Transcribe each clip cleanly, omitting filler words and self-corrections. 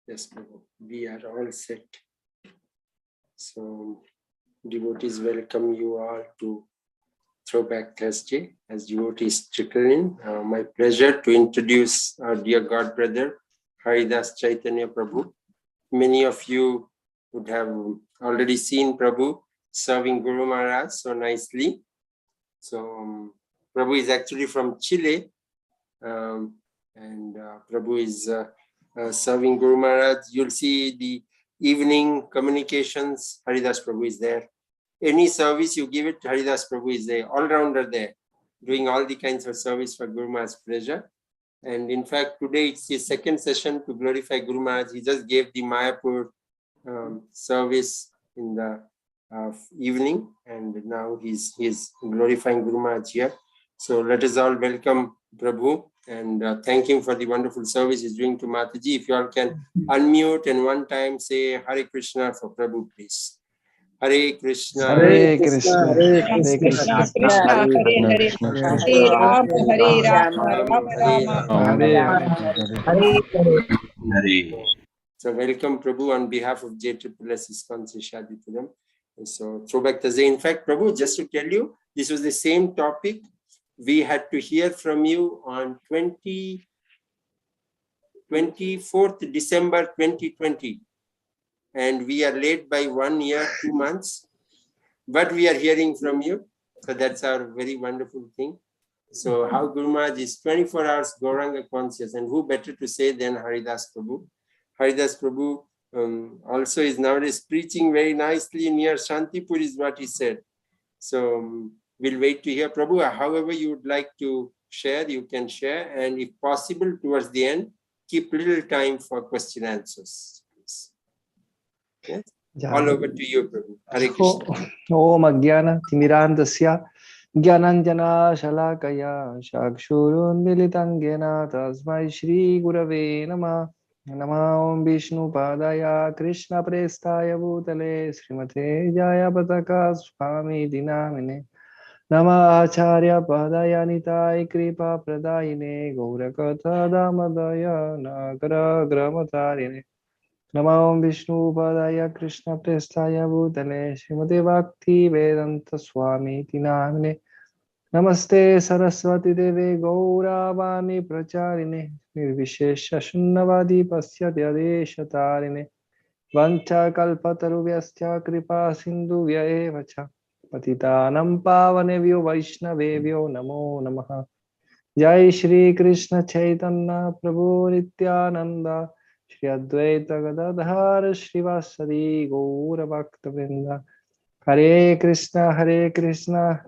Yes, Prabhu. We are all set. So, devotees, welcome you all to Throwback Thursday as devotees trickle in. My pleasure to introduce our dear God brother, Haridas Caitanya Prabhu. Many of you would have already seen Prabhu serving Guru Maharaj so nicely. So, Prabhu is actually from Chile, and Prabhu is serving Guru Maharaj. You'll see the evening communications, Haridas Prabhu is there. Any service you give it, Haridas Prabhu is there, all-rounder there, doing all the kinds of service for Guru Maharaj's pleasure. And in fact, today it's his second session to glorify Guru Maharaj. He just gave the Mayapur service in the evening, and now he's glorifying Guru Maharaj here. So let us all welcome Prabhu and thank him for the wonderful service he's doing to Mataji. If you all can unmute and one time say Hare Krishna for Prabhu, please. Hare Krishna, Hare Krishna, Hare Krishna, Hare Hare, Hare Ram, Hare Ram, Hare Hare. So welcome Prabhu on behalf of Jayapataka Iskcon Seshadripuram. So Throwback Thursday. In fact, Prabhu, just to tell you, this was the same topic we had to hear from you on 24th December 2020. And we are late by 1 year, 2 months, but we are hearing from you. So that's our very wonderful thing. So how Guru Maharaj is 24 hours Gauranga conscious, and who better to say than Haridas Prabhu. Haridas Prabhu also is nowadays preaching very nicely near Shantipur is what he said. So we'll wait to hear Prabhu. However you would like to share, you can share. And if possible, towards the end, keep little time for question answers. Yes? All over to you, Prabhu. Hare Krishna. Om Agyana Timirandasya Gyananjana Shalakaya Shakshurun Militangena Tasmai Shri Gurave Nama Nama Om Vishnu Padaya Krishna Prestaya Bhutale Srimate Jayapataka Swami Dinamine Nama Acharya Padaya Nitai Kripa Pradayine Gaurakatha Damadaya Nagara Gramatarine Nama Om Vishnu Padaya Krishna Prestaya Bhutale Srimate Bhakti Vedanta Swami Tinamine Namaste Saraswati Deve Gaura Vani Pracharine Nirvishesha Shunnavadi Pasyati Adeshatarine Vancha Kalpatarubhyascha Kripa Sindhuvya Evacha Patitanam Pavanevyo Vaishnavevyo Namo Namaha Jai Shri Krishna Chaitanya Prabhu Nityananda Shri Advaita Gadadhar Srivasadi Gaura Bhakta Vrinda Hare Krishna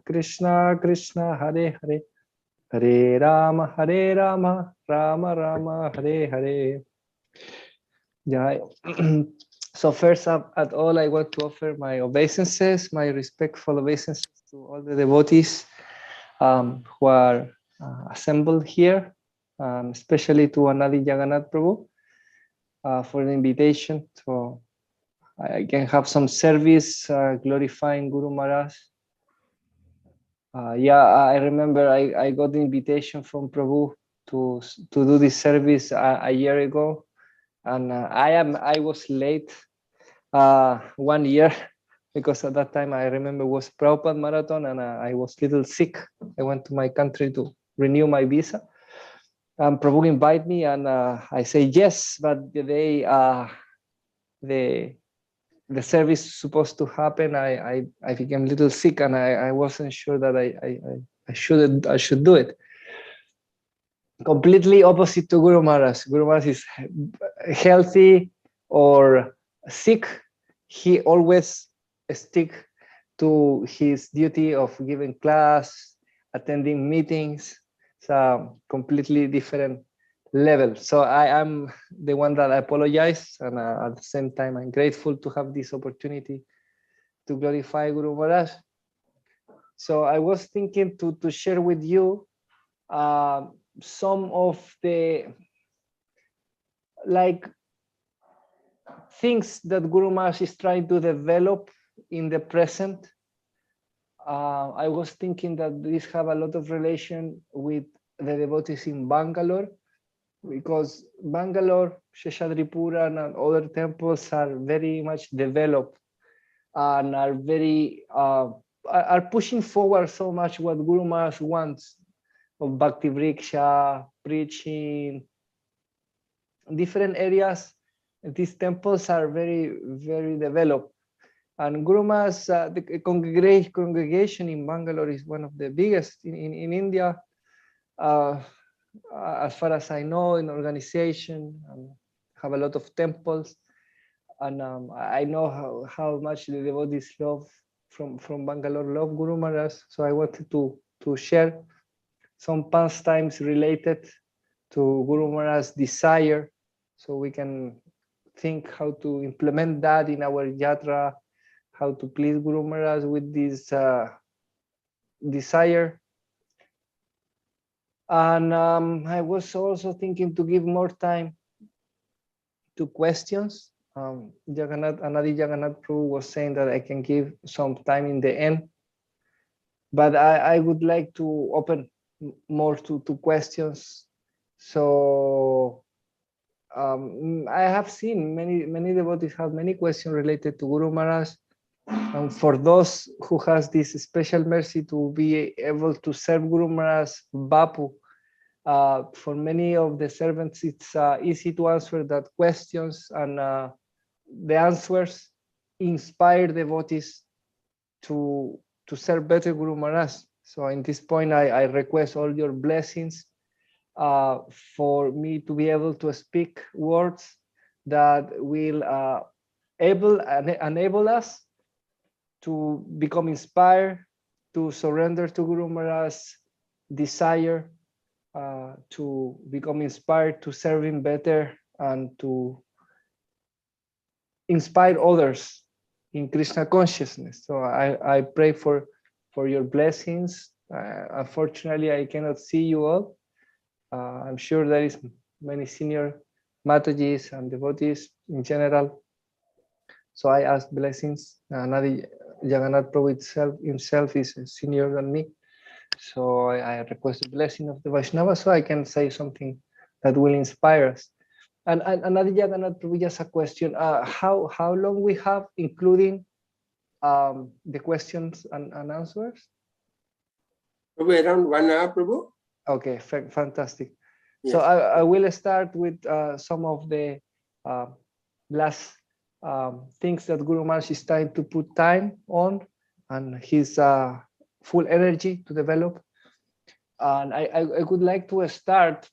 Krishna Krishna Hare Hare Hare Rama Rama Rama Hare Hare. Jai. So first up at all, I want to offer my obeisances, my respectful obeisances to all the devotees who are assembled here, especially to Anadi Jagannath Prabhu for the invitation to I can have some service glorifying Guru Maharaj. Yeah, I remember I got the invitation from Prabhu to do this service a year ago, and I was late 1 year because at that time I remember it was Prabhupada Marathon and I was a little sick. I went to my country to renew my visa. Prabhu invited me and I say yes, but the day the service is supposed to happen, I became a little sick and I wasn't sure that I should do it. Completely opposite to Guru Maharaj. Guru Maharaj is healthy or sick. He always stick to his duty of giving class, attending meetings. It's a completely different level. So I am the one that I apologize, and at the same time I'm grateful to have this opportunity to glorify Guru Maharaj. So I was thinking to share with you some of the things that Guru Maharaj is trying to develop in the present. I was thinking that these have a lot of relation with the devotees in Bangalore, because Bangalore, Seshadripuram, and other temples are very much developed and are very are pushing forward so much what Guru Maharaj wants of Bhakti Vriksha, preaching, different areas. These temples are very, very developed. And Guru Maharaj, the congregation in Bangalore is one of the biggest in India. As far as I know, in organization, have a lot of temples. And I know how much the devotees love from Bangalore love Guru Maharaj. So I wanted to share some pastimes related to Guru Maharaj's desire, so we can think how to implement that in our yatra, how to please Guru Maharaj with this desire. And I was also thinking to give more time to questions. Anadi Jagannath Prabhu was saying that I can give some time in the end, but I would like to open more to questions. So I have seen many devotees have many questions related to Guru Maharaj. And for those who has this special mercy to be able to serve Guru Maharaj Bapu, for many of the servants, it's easy to answer that questions, and the answers inspire devotees to serve better Guru Maharaj. So in this point, I request all your blessings for me to be able to speak words that will enable us to become inspired, to surrender to Guru Maharaj's desire, to become inspired to serve him better, and to inspire others in Krishna consciousness. So I pray for your blessings. Unfortunately, I cannot see you all. I'm sure there is many senior Matajis and devotees in general. So I ask blessings. Nadi Jagannath Prabhu himself is senior than me. So I request the blessing of the Vaishnava so I can say something that will inspire us. And Nadi Jagannath Prabhu, just a question. How long we have, including the questions and answers? Probably around 1 hour, Prabhu. Okay, fantastic. Yes. So I will start with some of the last things that Guru Maharaj is trying to put time on, and his full energy to develop. And I would like to start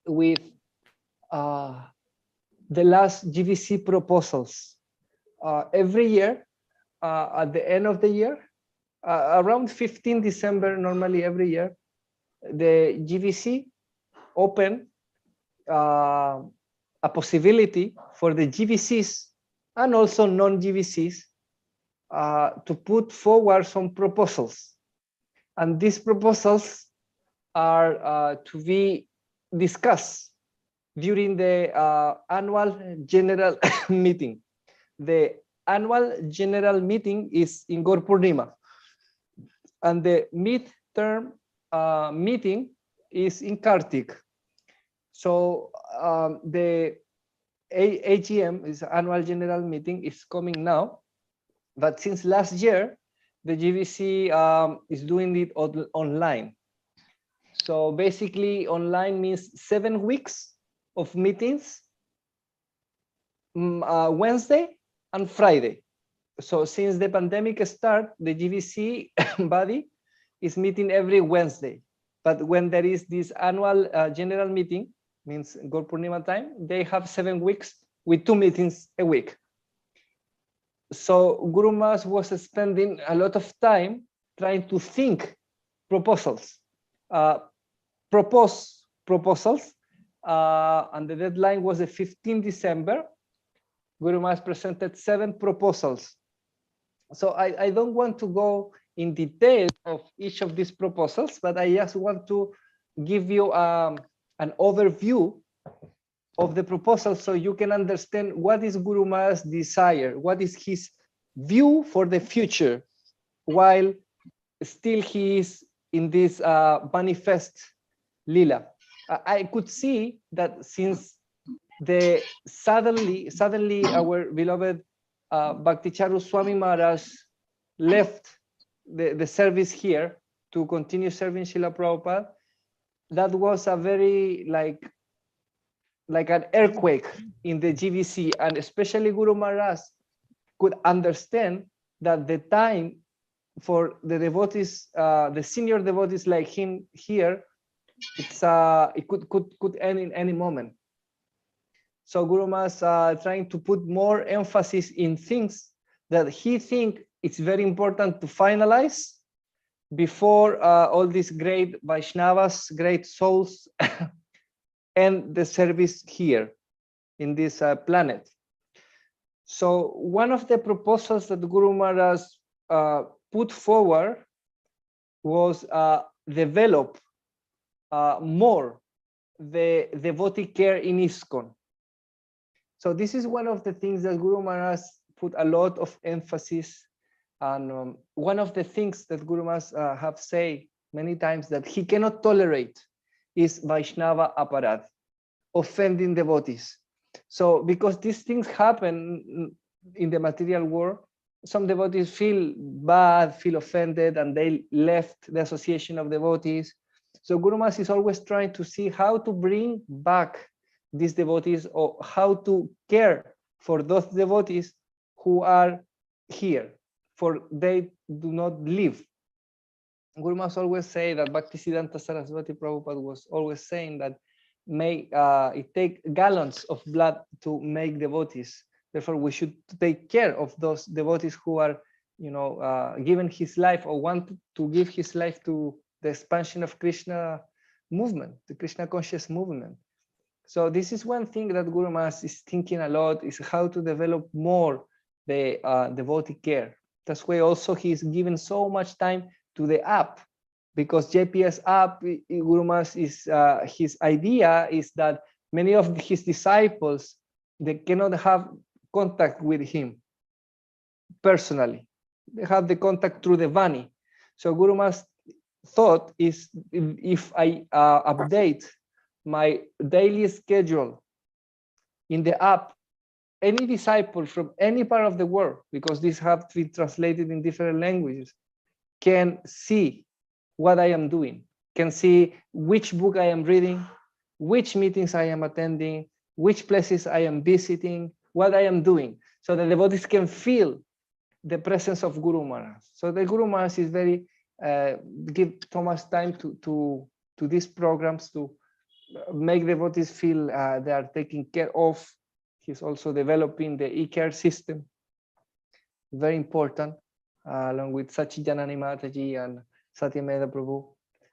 with the last GVC proposals. Every year, at the end of the year, around 15 December, normally every year, the GVC open a possibility for the GVCs and also non-GVCs to put forward some proposals. And these proposals are to be discussed during the annual general meeting. The annual general meeting is in Gaur Purnima, and the midterm meeting is in Kartik. So the AGM is annual general meeting is coming now, but since last year the GVC is doing it online. So basically online means 7 weeks of meetings, Wednesday and Friday. So since the pandemic started, the GVC body is meeting every Wednesday. But when there is this annual general meeting, means Gaur Purnima time, they have 7 weeks with 2 meetings a week. So Guru Maharaj was spending a lot of time trying to think proposals, propose proposals, and the deadline was the 15th December. Guru Maharaj presented 7 proposals. So I don't want to go in detail of each of these proposals, but I just want to give you an overview of the proposal so you can understand what is Guru Maharaj's desire, what is his view for the future, while still he is in this manifest lila. I could see that since the suddenly our beloved Bhakticharu Swami Maharaj left the service here to continue serving Srila Prabhupada, that was a very like an earthquake in the GVC, and especially Guru Maharaj could understand that the time for the devotees, the senior devotees like him here, it could end in any moment. So Guru Maharaj trying to put more emphasis in things that he think it's very important to finalize before all these great Vaishnavas, great souls, end the service here in this planet. So one of the proposals that Guru Maharaj put forward was develop more the devotee care in Iskcon. So this is one of the things that Guru Maharaj put a lot of emphasis on. One of the things that Guru Maharaj have said many times that he cannot tolerate is Vaishnava aparat, offending devotees. So because these things happen in the material world, some devotees feel bad, feel offended, and they left the association of devotees. So Guru Maharaj is always trying to see how to bring back these devotees, or how to care for those devotees who are here, for they do not leave. Guru Maharaj always say that Bhaktisiddhanta Saraswati Prabhupada was always saying that it take gallons of blood to make devotees. Therefore, we should take care of those devotees who are, given his life or want to give his life to the expansion of Krishna movement, the Krishna conscious movement. So this is one thing that Guru Maharaj is thinking a lot, is how to develop more the devotee care. That's why also he's given so much time to the app, because JPS app, Guru Maharaj is his idea is that many of his disciples, they cannot have contact with him personally. They have the contact through the Vani. So Guru Maharaj's thought is, if I update my daily schedule in the app, any disciple from any part of the world, because these have to be translated in different languages, can see what I am doing, can see which book I am reading, which meetings I am attending, which places I am visiting, what I am doing, so the devotees can feel the presence of Guru Maharaj. So the Guru Maharaj is very give so much time to these programs to make devotees feel they are taken care of. He's also developing the e-care system, very important, along with Sachidanani Mataji and Satyameda Prabhu.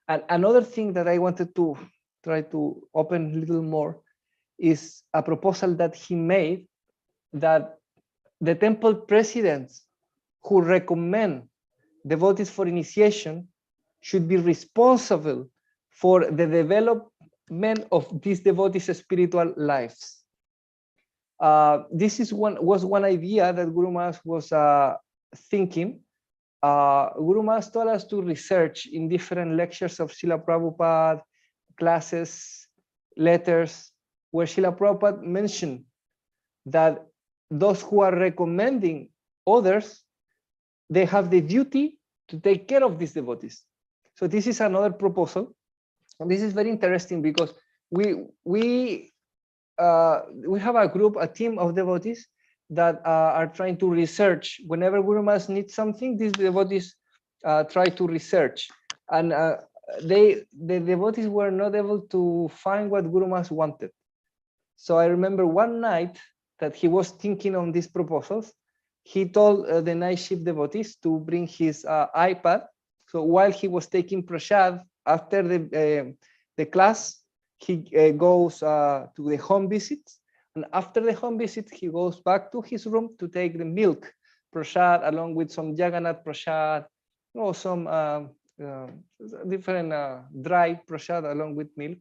And another thing that I wanted to try to open a little more is a proposal that he made, that the temple presidents who recommend devotees for initiation should be responsible for the development of these devotees' spiritual lives. This was one idea that Guru Maharaj was thinking. Guru Maharaj told us to research in different lectures of Srila Prabhupada, classes, letters, where Srila Prabhupada mentioned that those who are recommending others, they have the duty to take care of these devotees. So this is another proposal, and this is very interesting because we have a group, a team of devotees that are trying to research. Whenever Guru Maharaj needs something, these devotees try to research, and the devotees were not able to find what Guru Maharaj wanted. So I remember one night that he was thinking on these proposals. He told the night shift devotees to bring his iPad. So while he was taking prasad after the class, he goes to the home visits, and after the home visit, he goes back to his room to take the milk prasad along with some Jagannath prasad, or some different dry prasad along with milk,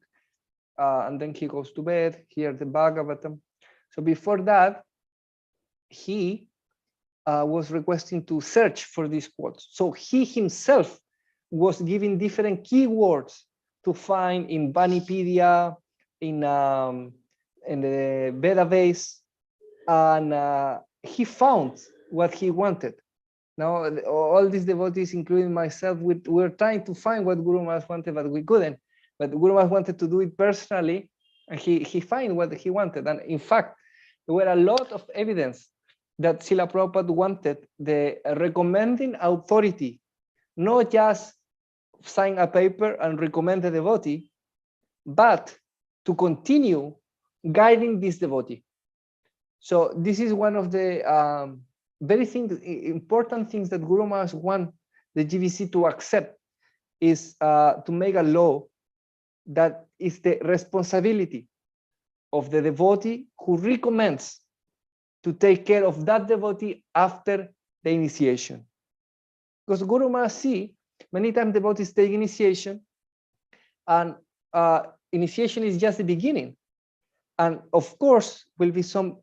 and then he goes to bed, hear the Bhagavatam. So before that, he was requesting to search for these quotes. So he himself was giving different keywords to find in Banipedia, in the database, and he found what he wanted. Now, all these devotees, including myself, we were trying to find what Guru Maharaj wanted, but we couldn't. But Guru Maharaj wanted to do it personally, and he found what he wanted. And in fact, there were a lot of evidence that Srila Prabhupada wanted the recommending authority, not just sign a paper and recommend the devotee, but to continue guiding this devotee. So this is one of the very important things that Guru Maharaj want the GBC to accept, is to make a law that is the responsibility of the devotee who recommends to take care of that devotee after the initiation. Because Guru Maharaj see many times devotees take initiation, and initiation is just the beginning. And of course, will be some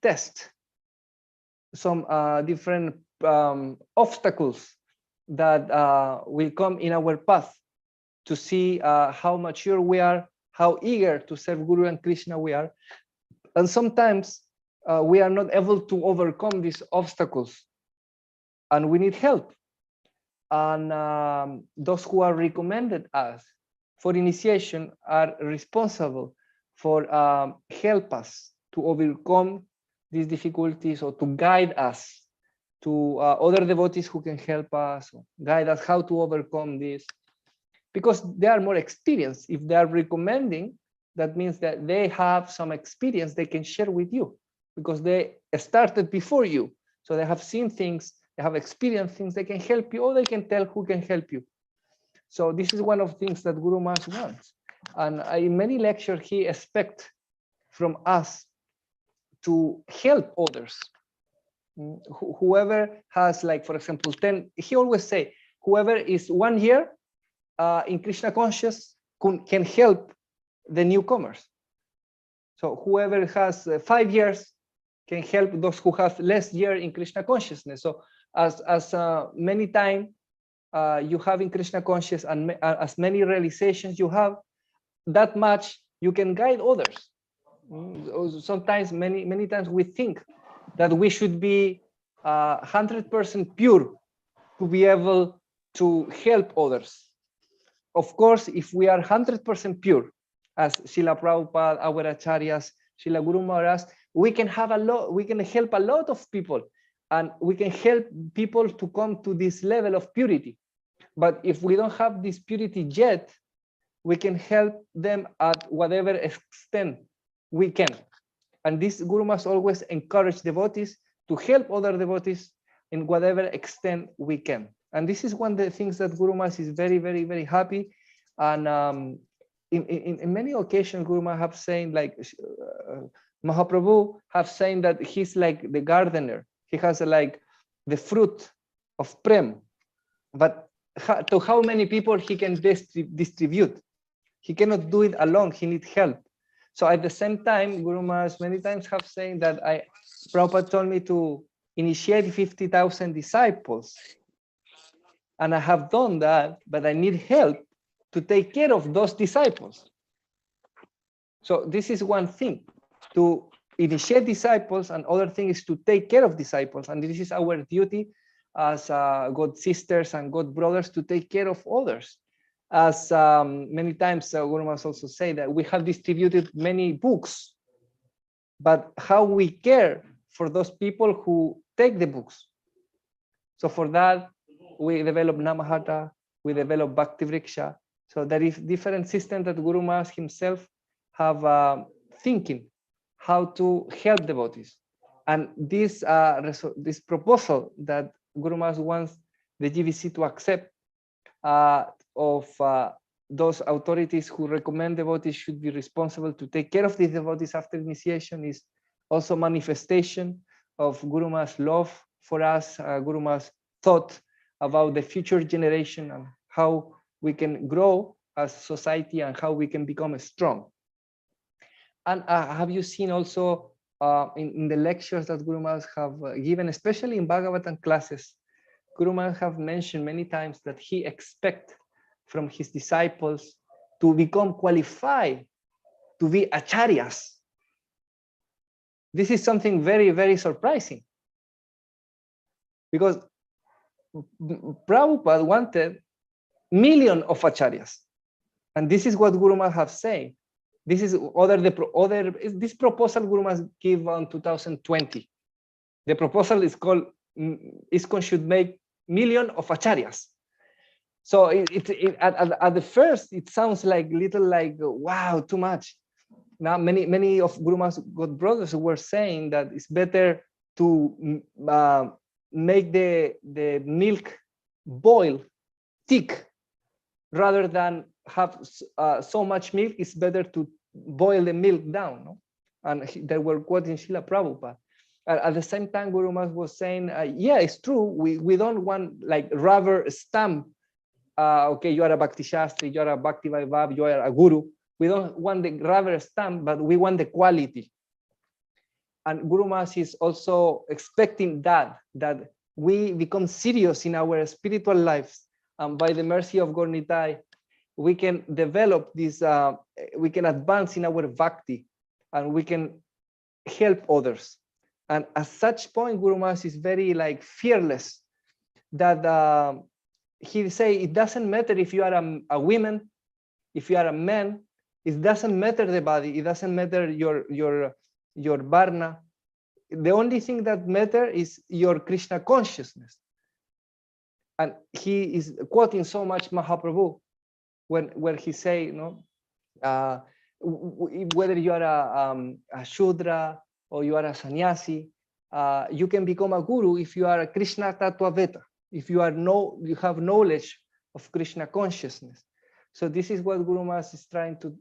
tests, some different obstacles that will come in our path to see how mature we are, how eager to serve Guru and Krishna we are. And sometimes we are not able to overcome these obstacles, and we need help. And those who are recommended us for initiation are responsible for help us to overcome these difficulties, or to guide us to other devotees who can help us, or guide us how to overcome this, because they are more experienced. If they are recommending, that means that they have some experience they can share with you, because they started before you, so they have seen things, they have experienced things, they can help you, or they can tell who can help you. So this is one of the things that Guru Maharaj wants. And in many lectures, he expects from us to help others. Whoever has, like, for example, 10, he always say, whoever is 1 year in Krishna conscious can help the newcomers. So whoever has 5 years can help those who have less year in Krishna consciousness. So as many time you have in Krishna conscious, and as many realizations you have, that much you can guide others. Sometimes, many times we think that we should be 100% pure to be able to help others. Of course, if we are 100% pure, as Srila Prabhupada, our acharyas, Srila Guru Maharaj, we can have a lot, we can help a lot of people, and we can help people to come to this level of purity. But if we don't have this purity yet, we can help them at whatever extent we can. And this Guru must always encourage devotees to help other devotees in whatever extent we can. And this is one of the things that Guru Maharaj is very, very, very happy. And in many occasions, Guru Maharaj have saying, like Mahaprabhu have saying that he's like the gardener. He has like the fruit of Prem, but to how many people he can distribute? He cannot do it alone. He needs help. So at the same time, Guru Maharaj many times have saying that Prabhupada told me to initiate 50,000 disciples. And I have done that, but I need help to take care of those disciples. So this is one thing, to initiate disciples, and other thing is to take care of disciples. And this is our duty as God sisters and God brothers, to take care of others. As many times Guru Maharaj also say that we have distributed many books, but how we care for those people who take the books. So for that, we develop Namahata, we develop Bhakti Vriksha. So there is different systems that Guru Maharaj himself have thinking how to help devotees. And this proposal that Guru Maharaj wants the GBC to accept of those authorities who recommend devotees should be responsible to take care of these devotees after initiation is also manifestation of Guru Maharaj's love for us, Guru Maharaj's thought about the future generation and how we can grow as a society and how we can become strong. And have you seen also in the lectures that Guru Maharaj have given, especially in Bhagavatam classes, Guru Maharaj have mentioned many times that he expects from his disciples to become qualified to be acharyas. This is something very, very surprising, because Prabhupada wanted millions of acharyas. And this is what Guru Maharaj have said. This is this proposal Guru Maharaj gave on 2020. The proposal is called Iskcon should make million of acharyas. So at the first, it sounds like little like, wow, too much. Now, many of Guru Maharaj's God brothers were saying that it's better to make the milk boil thick rather than have so much milk. It's better to boil the milk down. No? And they were quoting Srila Prabhupada. At the same time, Guru Maharaj was saying, yeah, it's true. We don't want like rubber stamp. Okay, you are a Bhakti Shastri, you are a Bhakti Vaibhav, you are a Guru. We don't want the rubber stamp, but we want the quality. And Guru Maharaj is also expecting that we become serious in our spiritual lives. And by the mercy of Gaur Nitai, we can develop this, we can advance in our bhakti, and we can help others. And at such point, Guru Maharaj is very like fearless, that he say it doesn't matter if you are a woman, if you are a man, it doesn't matter the body, it doesn't matter your varna. The only thing that matters is your Krishna consciousness. And he is quoting so much Mahaprabhu where he say, you know, whether you are a Shudra or you are a sannyasi, you can become a guru if you are a Krishna Tattvaveta, if you have knowledge of Krishna consciousness. So this is what Guru Maharaj is trying to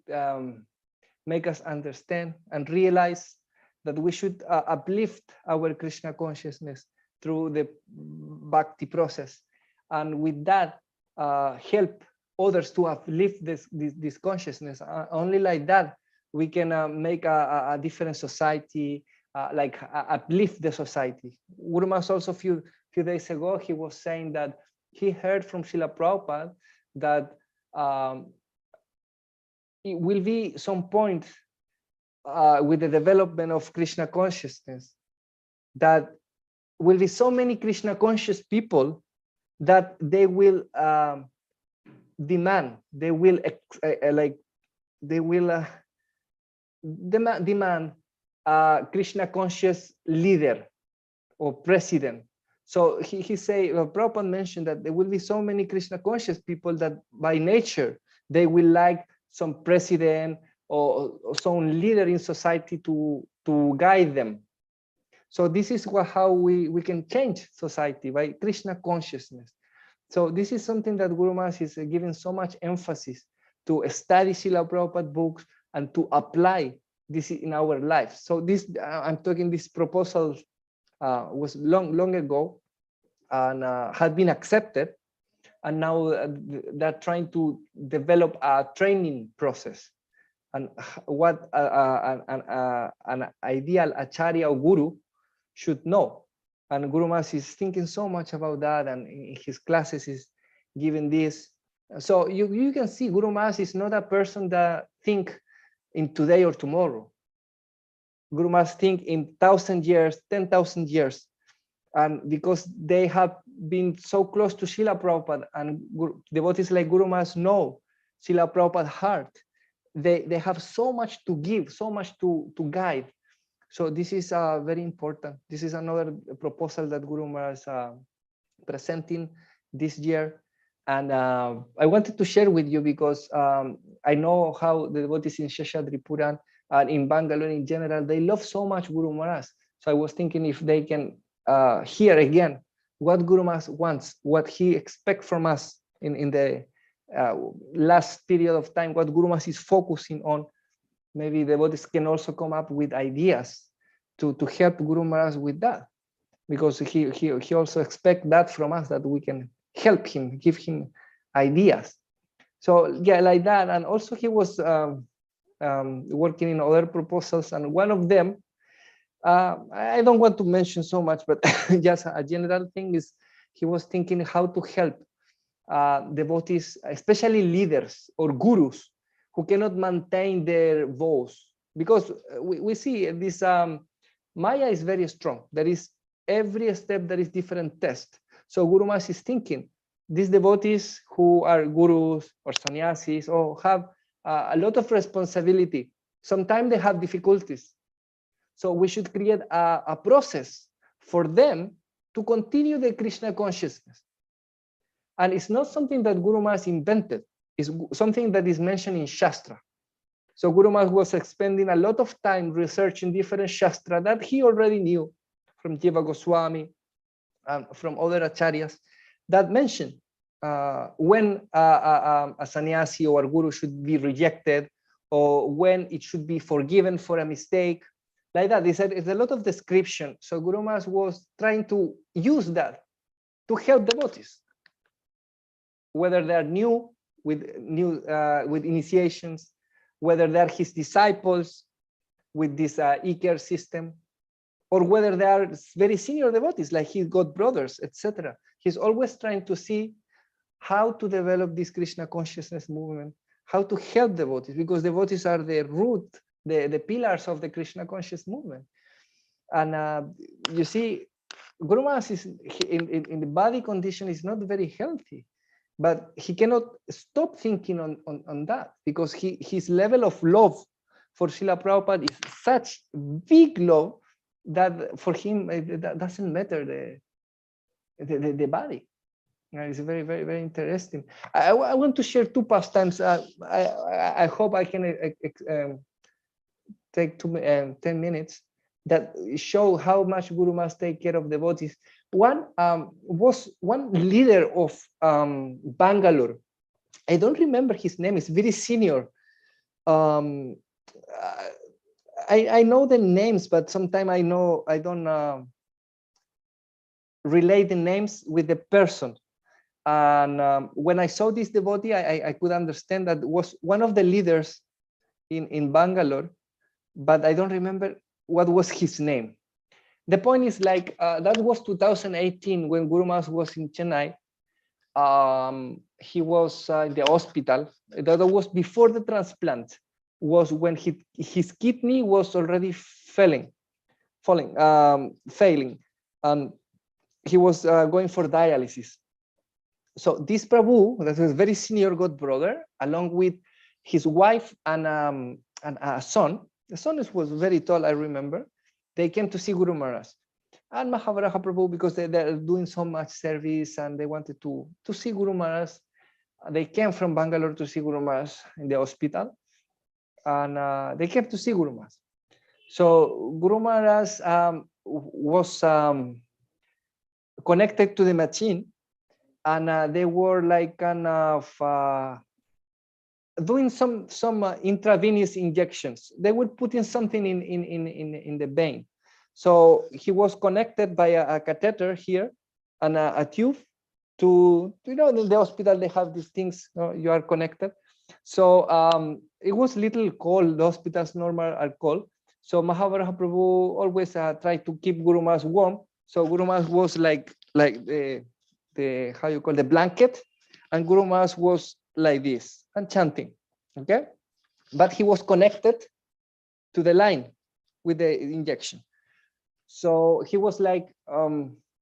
make us understand and realize, that we should uplift our Krishna consciousness through the bhakti process, and with that help others to uplift this consciousness. Only like that we can make a different society, like uplift the society. Guru Maharaj also few days ago, he was saying that he heard from Srila Prabhupada that it will be some point with the development of Krishna consciousness, that will be so many Krishna conscious people that they will demand Krishna conscious leader or president. So he say, Prabhupada mentioned that there will be so many Krishna conscious people that by nature they will like some president or some leader in society to guide them. So this is how we can change society, by Krishna consciousness. So this is something that Guru Maharaj is giving so much emphasis to study Srila Prabhupada books and to apply this in our lives. So this, I'm talking, this proposal was long ago and had been accepted, and now they're trying to develop a training process. And what an ideal acharya or guru should know. And Guru Maharaj is thinking so much about that, and in his classes is giving this. So you can see Guru Maharaj is not a person that think in today or tomorrow. Guru Maharaj think in 1,000 years, 10,000 years. And because they have been so close to Srila Prabhupada, and devotees like Guru Maharaj know Srila Prabhupada's heart, they have so much to give, so much to guide. So this is very important. This is another proposal that Guru Maharaj presenting this year. And I wanted to share with you because I know how the devotees in Seshadripuram and in Bangalore in general, they love so much Guru Maharaj. So I was thinking if they can hear again what Guru Maharaj wants, what he expects from us in the last period of time, what Guru Maharaj is focusing on. Maybe the devotees can also come up with ideas to help Guru Maharaj with that, because he also expects that from us, that we can help him, give him ideas. So yeah, like that. And also he was working in other proposals, and one of them, I don't want to mention so much, but just a general thing is he was thinking how to help devotees, especially leaders or gurus, who cannot maintain their vows. Because we see this Maya is very strong. There is every step, there is different test. So Guru Maharaj is thinking, these devotees who are gurus or sannyasis or have a lot of responsibility, sometimes they have difficulties. So we should create a process for them to continue the Krishna consciousness. And it's not something that Guru Maharaj invented. It's something that is mentioned in Shastra. So Guru Maharaj was spending a lot of time researching different Shastra that he already knew from Jiva Goswami and from other acharyas that mention when a sannyasi or a guru should be rejected, or when it should be forgiven for a mistake. Like that, it's a lot of description. So Guru Maharaj was trying to use that to help devotees, whether they are new with initiations, whether they are his disciples with this e-care system, or whether they are very senior devotees, like his god brothers, etc. He's always trying to see how to develop this Krishna consciousness movement, how to help devotees, because devotees are the root, the pillars of the Krishna conscious movement. And you see, Guru Maharaj is in the body condition is not very healthy, but he cannot stop thinking on that, because his level of love for Srila Prabhupada is such big love that for him that doesn't matter the body. It's very, very, very interesting. I want to share two pastimes. I hope I can take 10 minutes that show how much Guru must take care of devotees. One was one leader of Bangalore. I don't remember his name. It's very senior. I know the names, but sometimes I don't relate the names with the person. And when I saw this devotee, I could understand that was one of the leaders in Bangalore, but I don't remember what was his name. The point is, like, that was 2018 when Guru Maharaj was in Chennai. He was in the hospital. That was before the transplant, was when his kidney was already failing, and he was going for dialysis. So this Prabhu, that was a very senior god brother, along with his wife and a son. The son was very tall, I remember. They came to see Guru Maharaj. And Mahavaraha Prabhu, because they're doing so much service and they wanted to see Guru Maharaj, they came from Bangalore to see Guru Maharaj in the hospital. And they came to see Guru Maharaj. So Guru Maharaj was connected to the machine, and they were like kind of doing some intravenous injections. They were putting something in the vein. So he was connected by a catheter here and a tube to, in the hospital they have these things, you are connected. So it was little cold, the hospitals normal are cold. So Mahavaraha Prabhu always tried to keep Guru Maharaj warm. So Guru Maharaj was like the how you call the blanket, and Guru Maharaj was like this and chanting, okay? But he was connected to the line with the injection. So he was like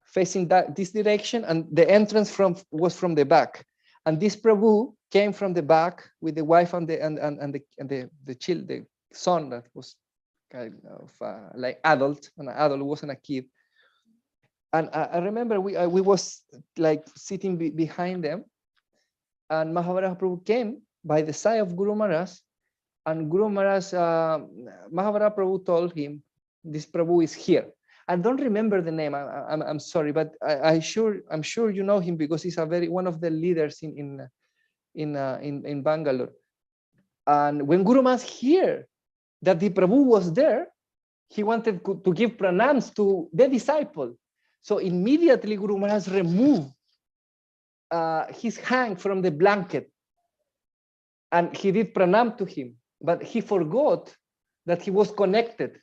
facing this direction, and the entrance was from the back. And this Prabhu came from the back with the wife and the son that was kind of like adult, and an adult wasn't a kid. And I remember we was like sitting behind them, and Mahavaraha Prabhu came by the side of Guru Maharaj, and Guru Maharaj, Mahavaraha Prabhu told him, this Prabhu is here. I don't remember the name. I'm sorry, but I'm sure you know him, because he's one of the leaders in Bangalore. And when Guru Maharaj heard that the Prabhu was there, he wanted to give pranams to the disciple. So immediately Guru Maharaj removed his hand from the blanket, and he did pranam to him, but he forgot that he was connected.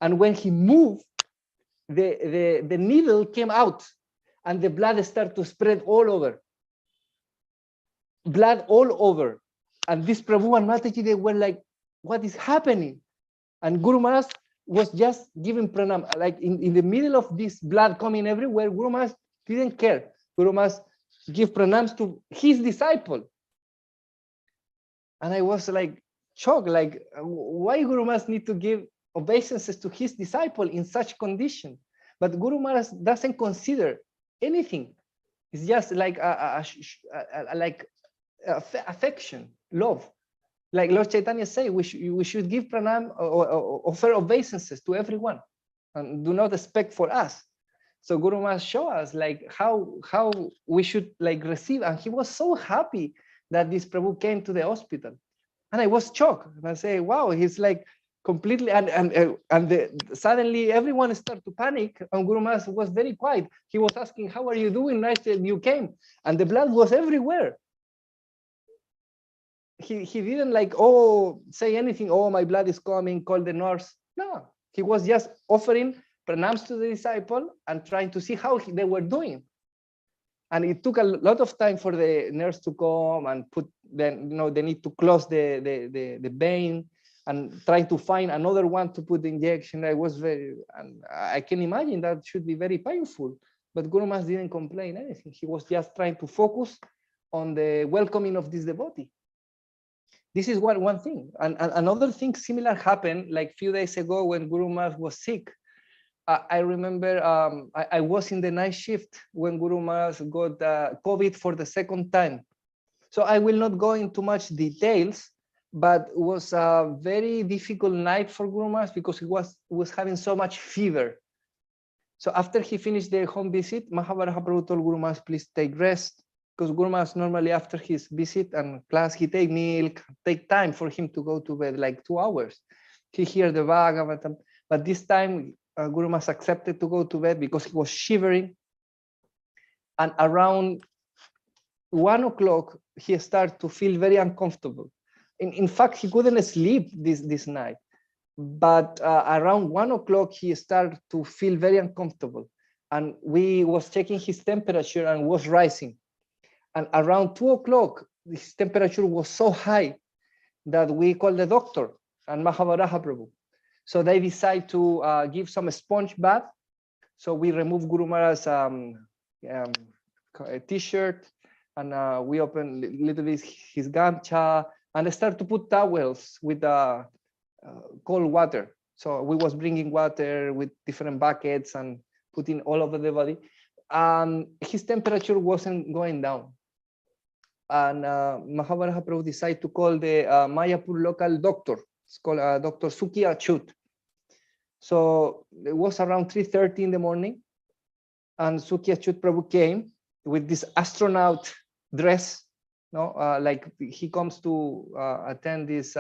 And when he moved, the needle came out, and the blood started to spread all over. blood all over. And this Prabhu and Mataji, they were like, what is happening? And Guru Maharaj was just giving pranam, like in the middle of this blood coming everywhere. Guru Maharaj didn't care. Guru Maharaj give pranams to his disciple. And I was like shocked, like why Guru Maharaj need to give obeisances to his disciple in such condition? But Guru Maharaj doesn't consider anything. It's just like affection, love. Like Lord Chaitanya say, we should give pranam or offer obeisances to everyone, and do not expect for us. So Guru Maharaj show us like how we should like receive, and he was so happy that this Prabhu came to the hospital, and I was shocked. And I say, wow, he's like completely, suddenly everyone started to panic, and Guru Maharaj was very quiet. He was asking, how are you doing? Nice that you came, and the blood was everywhere. He didn't like, oh, say anything, oh, my blood is coming, call the nurse. No, he was just offering pranams to the disciple and trying to see how they were doing. And it took a lot of time for the nurse to come and put, then, you know, they need to close the vein and trying to find another one to put the injection. I was very, and I can imagine that should be very painful, but Guru Maharaj didn't complain anything. He was just trying to focus on the welcoming of this devotee. This is one thing. And another thing similar happened like a few days ago when Guru Maharaj was sick. I remember I was in the night shift when Guru Maharaj got COVID for the second time. So I will not go into much details, but it was a very difficult night for Guru Maharaj because he was having so much fever. So after he finished the home visit, Maharaj Prabhu told Guru Maharaj, please take rest. Because Guru Maharaj normally after his visit and class, he take milk, take time for him to go to bed, like 2 hours. He hear the Bhagavatam, but this time Guru Maharaj accepted to go to bed because he was shivering. And around 1 o'clock, he started to feel very uncomfortable. In fact, he couldn't sleep this night. But around 1 o'clock, he started to feel very uncomfortable. And we was checking his temperature and was rising. And around 2 o'clock, his temperature was so high that we called the doctor and Mahavaraha Prabhu. So they decide to give some sponge bath. So we remove Guru Maharaj's t-shirt, and we open a little bit his gamcha, and start to put towels with cold water. So we was bringing water with different buckets and putting all over the body. His temperature wasn't going down. And Mahavaraha Prabhu decided to call the Mayapur local doctor. It's called Dr. Suki Achut. So it was around 3:30 in the morning, and Suki Achut Prabhu came with this astronaut dress. No, like he comes to attend these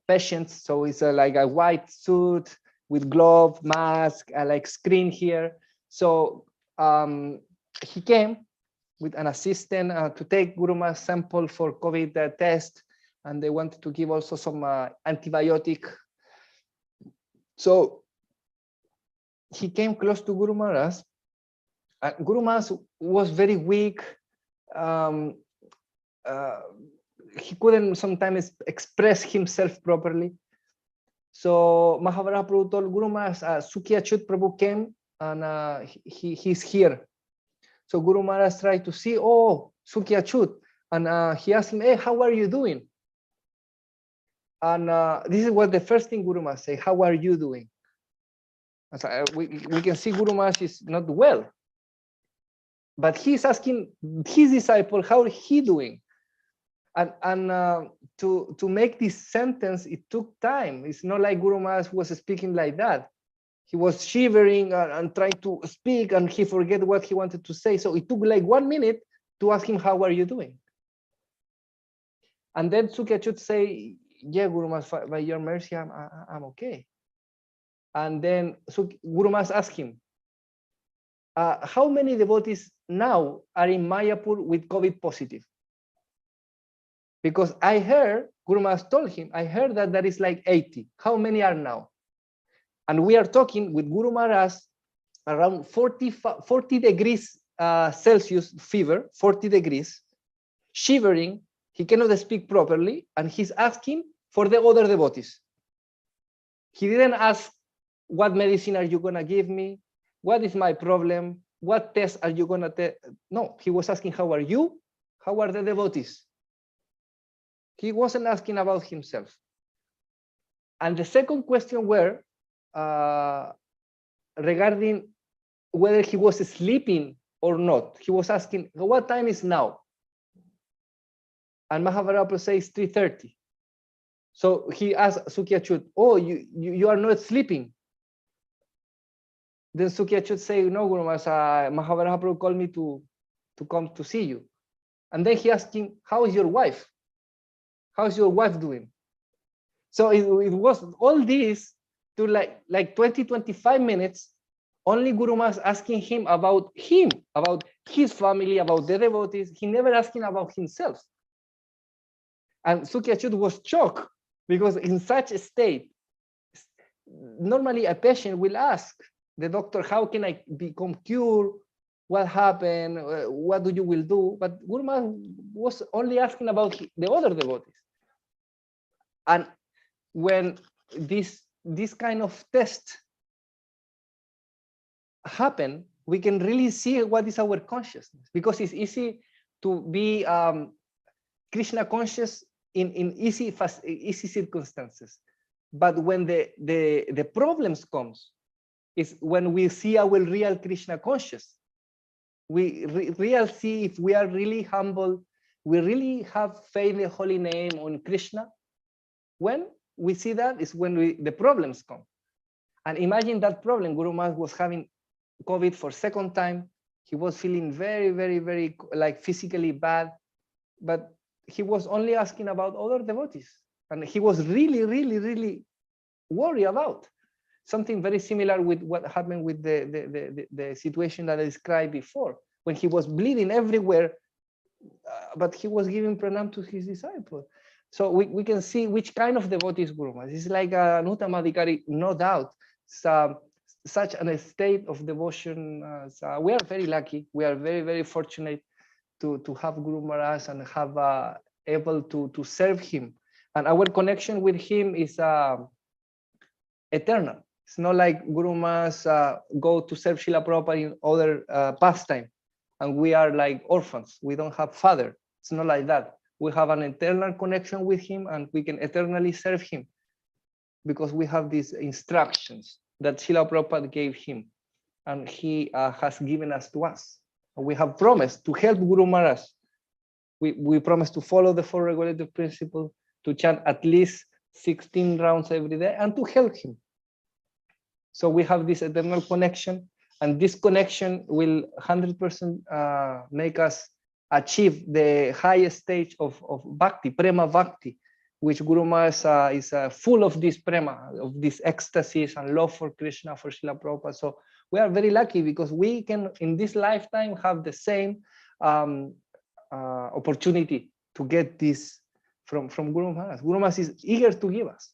patients. So it's like a white suit with glove, mask, like screen here. So he came with an assistant to take Guru Maharaj's sample for COVID test, and they wanted to give also some antibiotic. So he came close to Guru Maharaj. Guru Maharaj was very weak. He couldn't sometimes express himself properly. So Mahavaraha Prabhu told Guru Maharaj, Suki Achut Prabhu came, and he's here. So Guru Maharaj tried to see, oh, Suki Achut, and he asked him, hey, how are you doing? And this is what the first thing Guru Maharaj say, how are you doing? So, we can see Guru Maharaj is not well, but he's asking his disciple, how is he doing? And to make this sentence, it took time. It's not like Guru Maharaj was speaking like that. He was shivering and trying to speak, and he forget what he wanted to say. So it took like 1 minute to ask him, how are you doing? And then Suki Achut say, yeah, Guru Maharaj, by your mercy, I'm okay. And then Guru Maharaj asked him, how many devotees now are in Mayapur with COVID positive? Because I heard, Guru Maharaj told him, I heard that there is like 80. How many are now? And we are talking with Guru Maharaj around 40 degrees Celsius fever, 40 degrees. shivering, he cannot speak properly, and he's asking for the other devotees. He didn't ask, what medicine are you gonna give me? What is my problem? What tests are you gonna test? No, he was asking, how are you? How are the devotees? He wasn't asking about himself. And the second question were regarding whether he was sleeping or not. He was asking, what time is now? And Mahavarapu says 3:30. So he asked Sukyachut, oh, you are not sleeping. Then Sukyachut say, no, Guru Maharaj, Mahavarapu called me to come to see you. And then he asked him, how is your wife? How's your wife doing? So it was all this to like 20, 25 minutes, only Guru Maharaj asking him, about his family, about the devotees. He never asking about himself. And Sukyachut was shocked, because in such a state, normally a patient will ask the doctor, how can I become cured? What happened? What do you will do? But Guru Maharaj was only asking about the other devotees. And when this kind of test happen, we can really see what is our consciousness, because it's easy to be Krishna conscious in easy circumstances. But when the problems comes, is when we see our real Krishna conscious. We real see if we are really humble, we really have faith in the holy name on Krishna. When we see that is when the problems come. And imagine that problem. Guru Maharaj was having COVID for second time. He was feeling very, very, very like physically bad, but he was only asking about other devotees. And he was really, really, really worried about something very similar with what happened with the situation that I described before, when he was bleeding everywhere, but he was giving pranam to his disciples. So we can see which kind of devotees Guru Maharaj. It's like an Uttamadhikari, no doubt. Such a state of devotion. We are very lucky. We are very, very fortunate to have Guru Maharaj and have able to serve him. And our connection with him is eternal. It's not like Guru Maharaj go to serve Srila Prabhupada in other pastime, and we are like orphans. We don't have father. It's not like that. We have an eternal connection with him, and we can eternally serve him because we have these instructions that Srila Prabhupada gave him, and he has given us to us. We have promised to help Guru Maharaj. We promise to follow the 4 regulative principles, to chant at least 16 rounds every day, and to help him. So we have this eternal connection, and this connection will 100% make us achieve the highest stage of bhakti, prema bhakti, which Guru Maharaj is full of this prema, of this ecstasies and love for Krishna, for Srila Prabhupada. So we are very lucky because we can, in this lifetime, have the same opportunity to get this from Guru Maharaj. Guru Maharaj is eager to give us.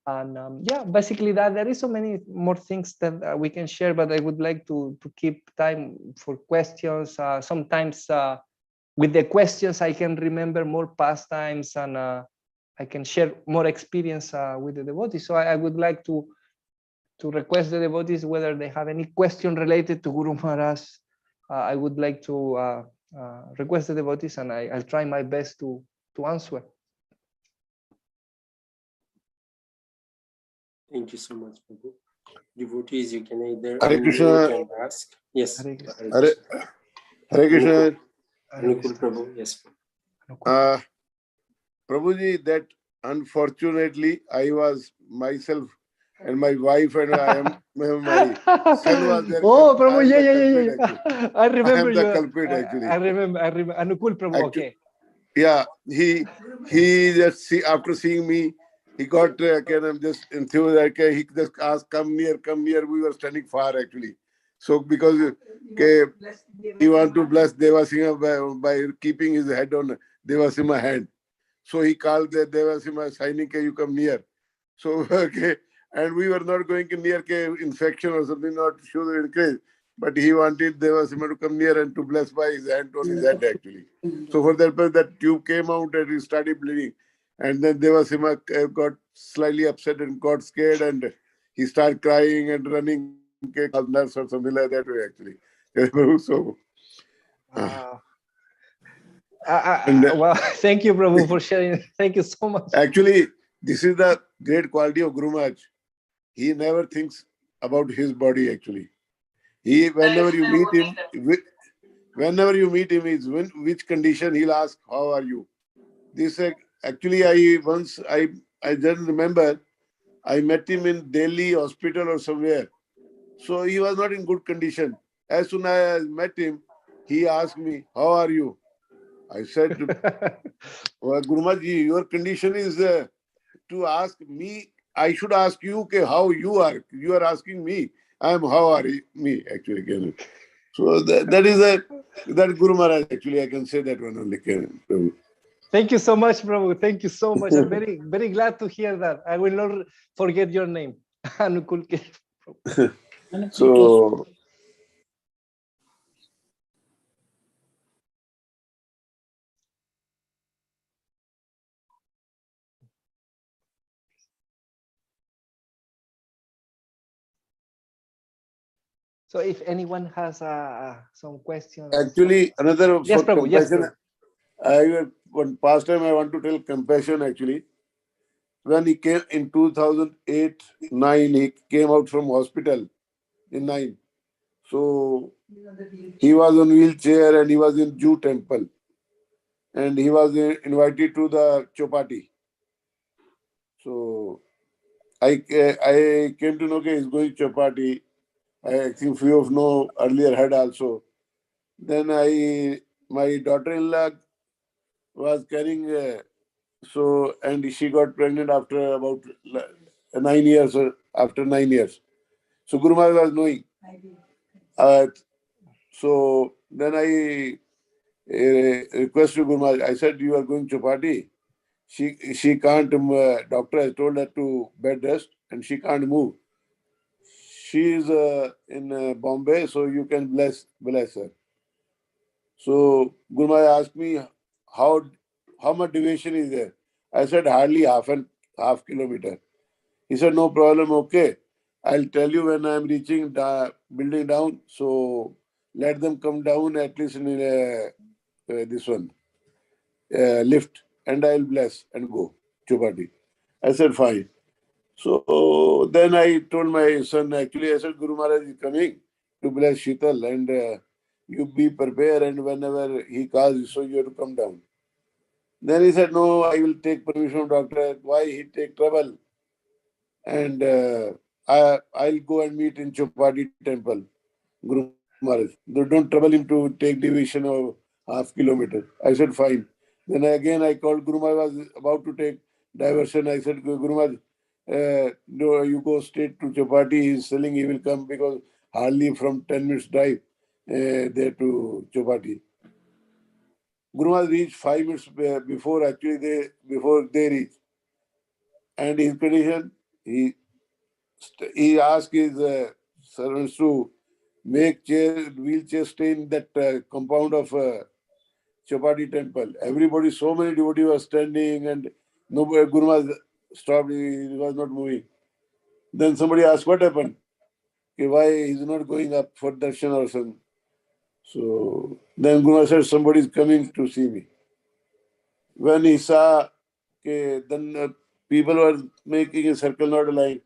And yeah, basically that there is so many more things that we can share, but I would like to keep time for questions. Sometimes with the questions, I can remember more pastimes, and I can share more experience with the devotees. So I would like to request the devotees whether they have any question related to Guru Maharaj. I would like to request the devotees, and I'll try my best to answer. Thank you so much, Prabhu. Devotees, you can either Hare Krishna. unmute and ask. Yes. Hare Krishna. Hare Krishna. Anukul Prabhu, yes. Prabhuji, that unfortunately I was myself and my wife and I am my son was there. Oh, I Prabhu, am the yeah. culprit, I remember I am you. the culprit, actually. I remember. Anukul Prabhu, okay. Yeah, he just after seeing me, he got just enthused. He just asked, come near. We were standing far actually. So because he want to bless Devasima by keeping his head on Devasima hand. So he called the Devasima, signing, you come near. So and we were not going near infection or something, not to show the increase. but he wanted Devasima to come near and to bless by his hand on his head actually. So for that purpose, that tube came out and he started bleeding. And then Devasima got slightly upset and got scared and he started crying and running, nurse or something like that way actually. So, Wow. and Wow. Thank you, Prabhu, for sharing. Thank you so much. actually, this is the great quality of Guru Maharaj. He never thinks about his body actually. He, whenever you meet him, is when which condition he'll ask, "How are you?" This actually, I just remember I met him in Delhi hospital or somewhere. So he was not in good condition. As soon as I met him, he asked me, "How are you?" I said, well, Guru Maharaj ji, your condition is to ask me. I should ask you okay, how you are. You are asking me. I am how are you? Me actually. So that is that Guru Maharaj actually. I can say that one only. Thank you so much, Prabhu. Thank you so much. I'm very, very glad to hear that. I will not forget your name. Anukul K. So So if anyone has some questions. actually, another Yes, for Prabhu. Yes, compassion. Prabhu. One past time I want to tell compassion actually. When he came in 2008, 9, he came out from hospital in 9. So he was on wheelchair and he was in Jew temple. And he was invited to the chopati. So I came to know that he's going chopati. I think few of know earlier had also. Then my daughter-in-law was carrying, and she got pregnant after about 9 years, or after 9 years. So Guru Maharaj was knowing. So then I requested Guru Maharaj. I said, you are going chopati. She can't, doctor has told her to bed rest and she can't move. She is in Bombay, so you can bless her. So Guru Maharaj asked me, how much deviation is there? I said, hardly half kilometer. He said, no problem, okay. I'll tell you when I'm reaching the building down. So let them come down at least in this one, lift, and I'll bless and go. Chupati. I said, fine. So then I told my son, actually, I said, Guru Maharaj is coming to bless Sheetal and you be prepared and whenever he calls you, so you have to come down. Then he said, no, I will take permission from doctor. Why he take trouble? And I'll go and meet in Chopati temple, Guru Maharaj. Don't trouble him to take deviation of half kilometer. I said, fine. Then again I called Guru Maharaj, was about to take diversion. I said, Guru Maharaj, no, you go straight to Chopati. He's selling, he will come because hardly from 10 minutes drive there to Chopati. Guru Maharaj reached 5 minutes before they reach. And his condition, he asked his servants to make wheelchair stay in that compound of Chapati temple. Everybody, so many devotees were standing and nobody, Guru Maharaj stopped, he was not moving. Then somebody asked, what happened? Okay, why he's not going up for darshan or something? So then Guru Maharaj said, somebody is coming to see me. When he saw, okay, then people were making a circle, not a line.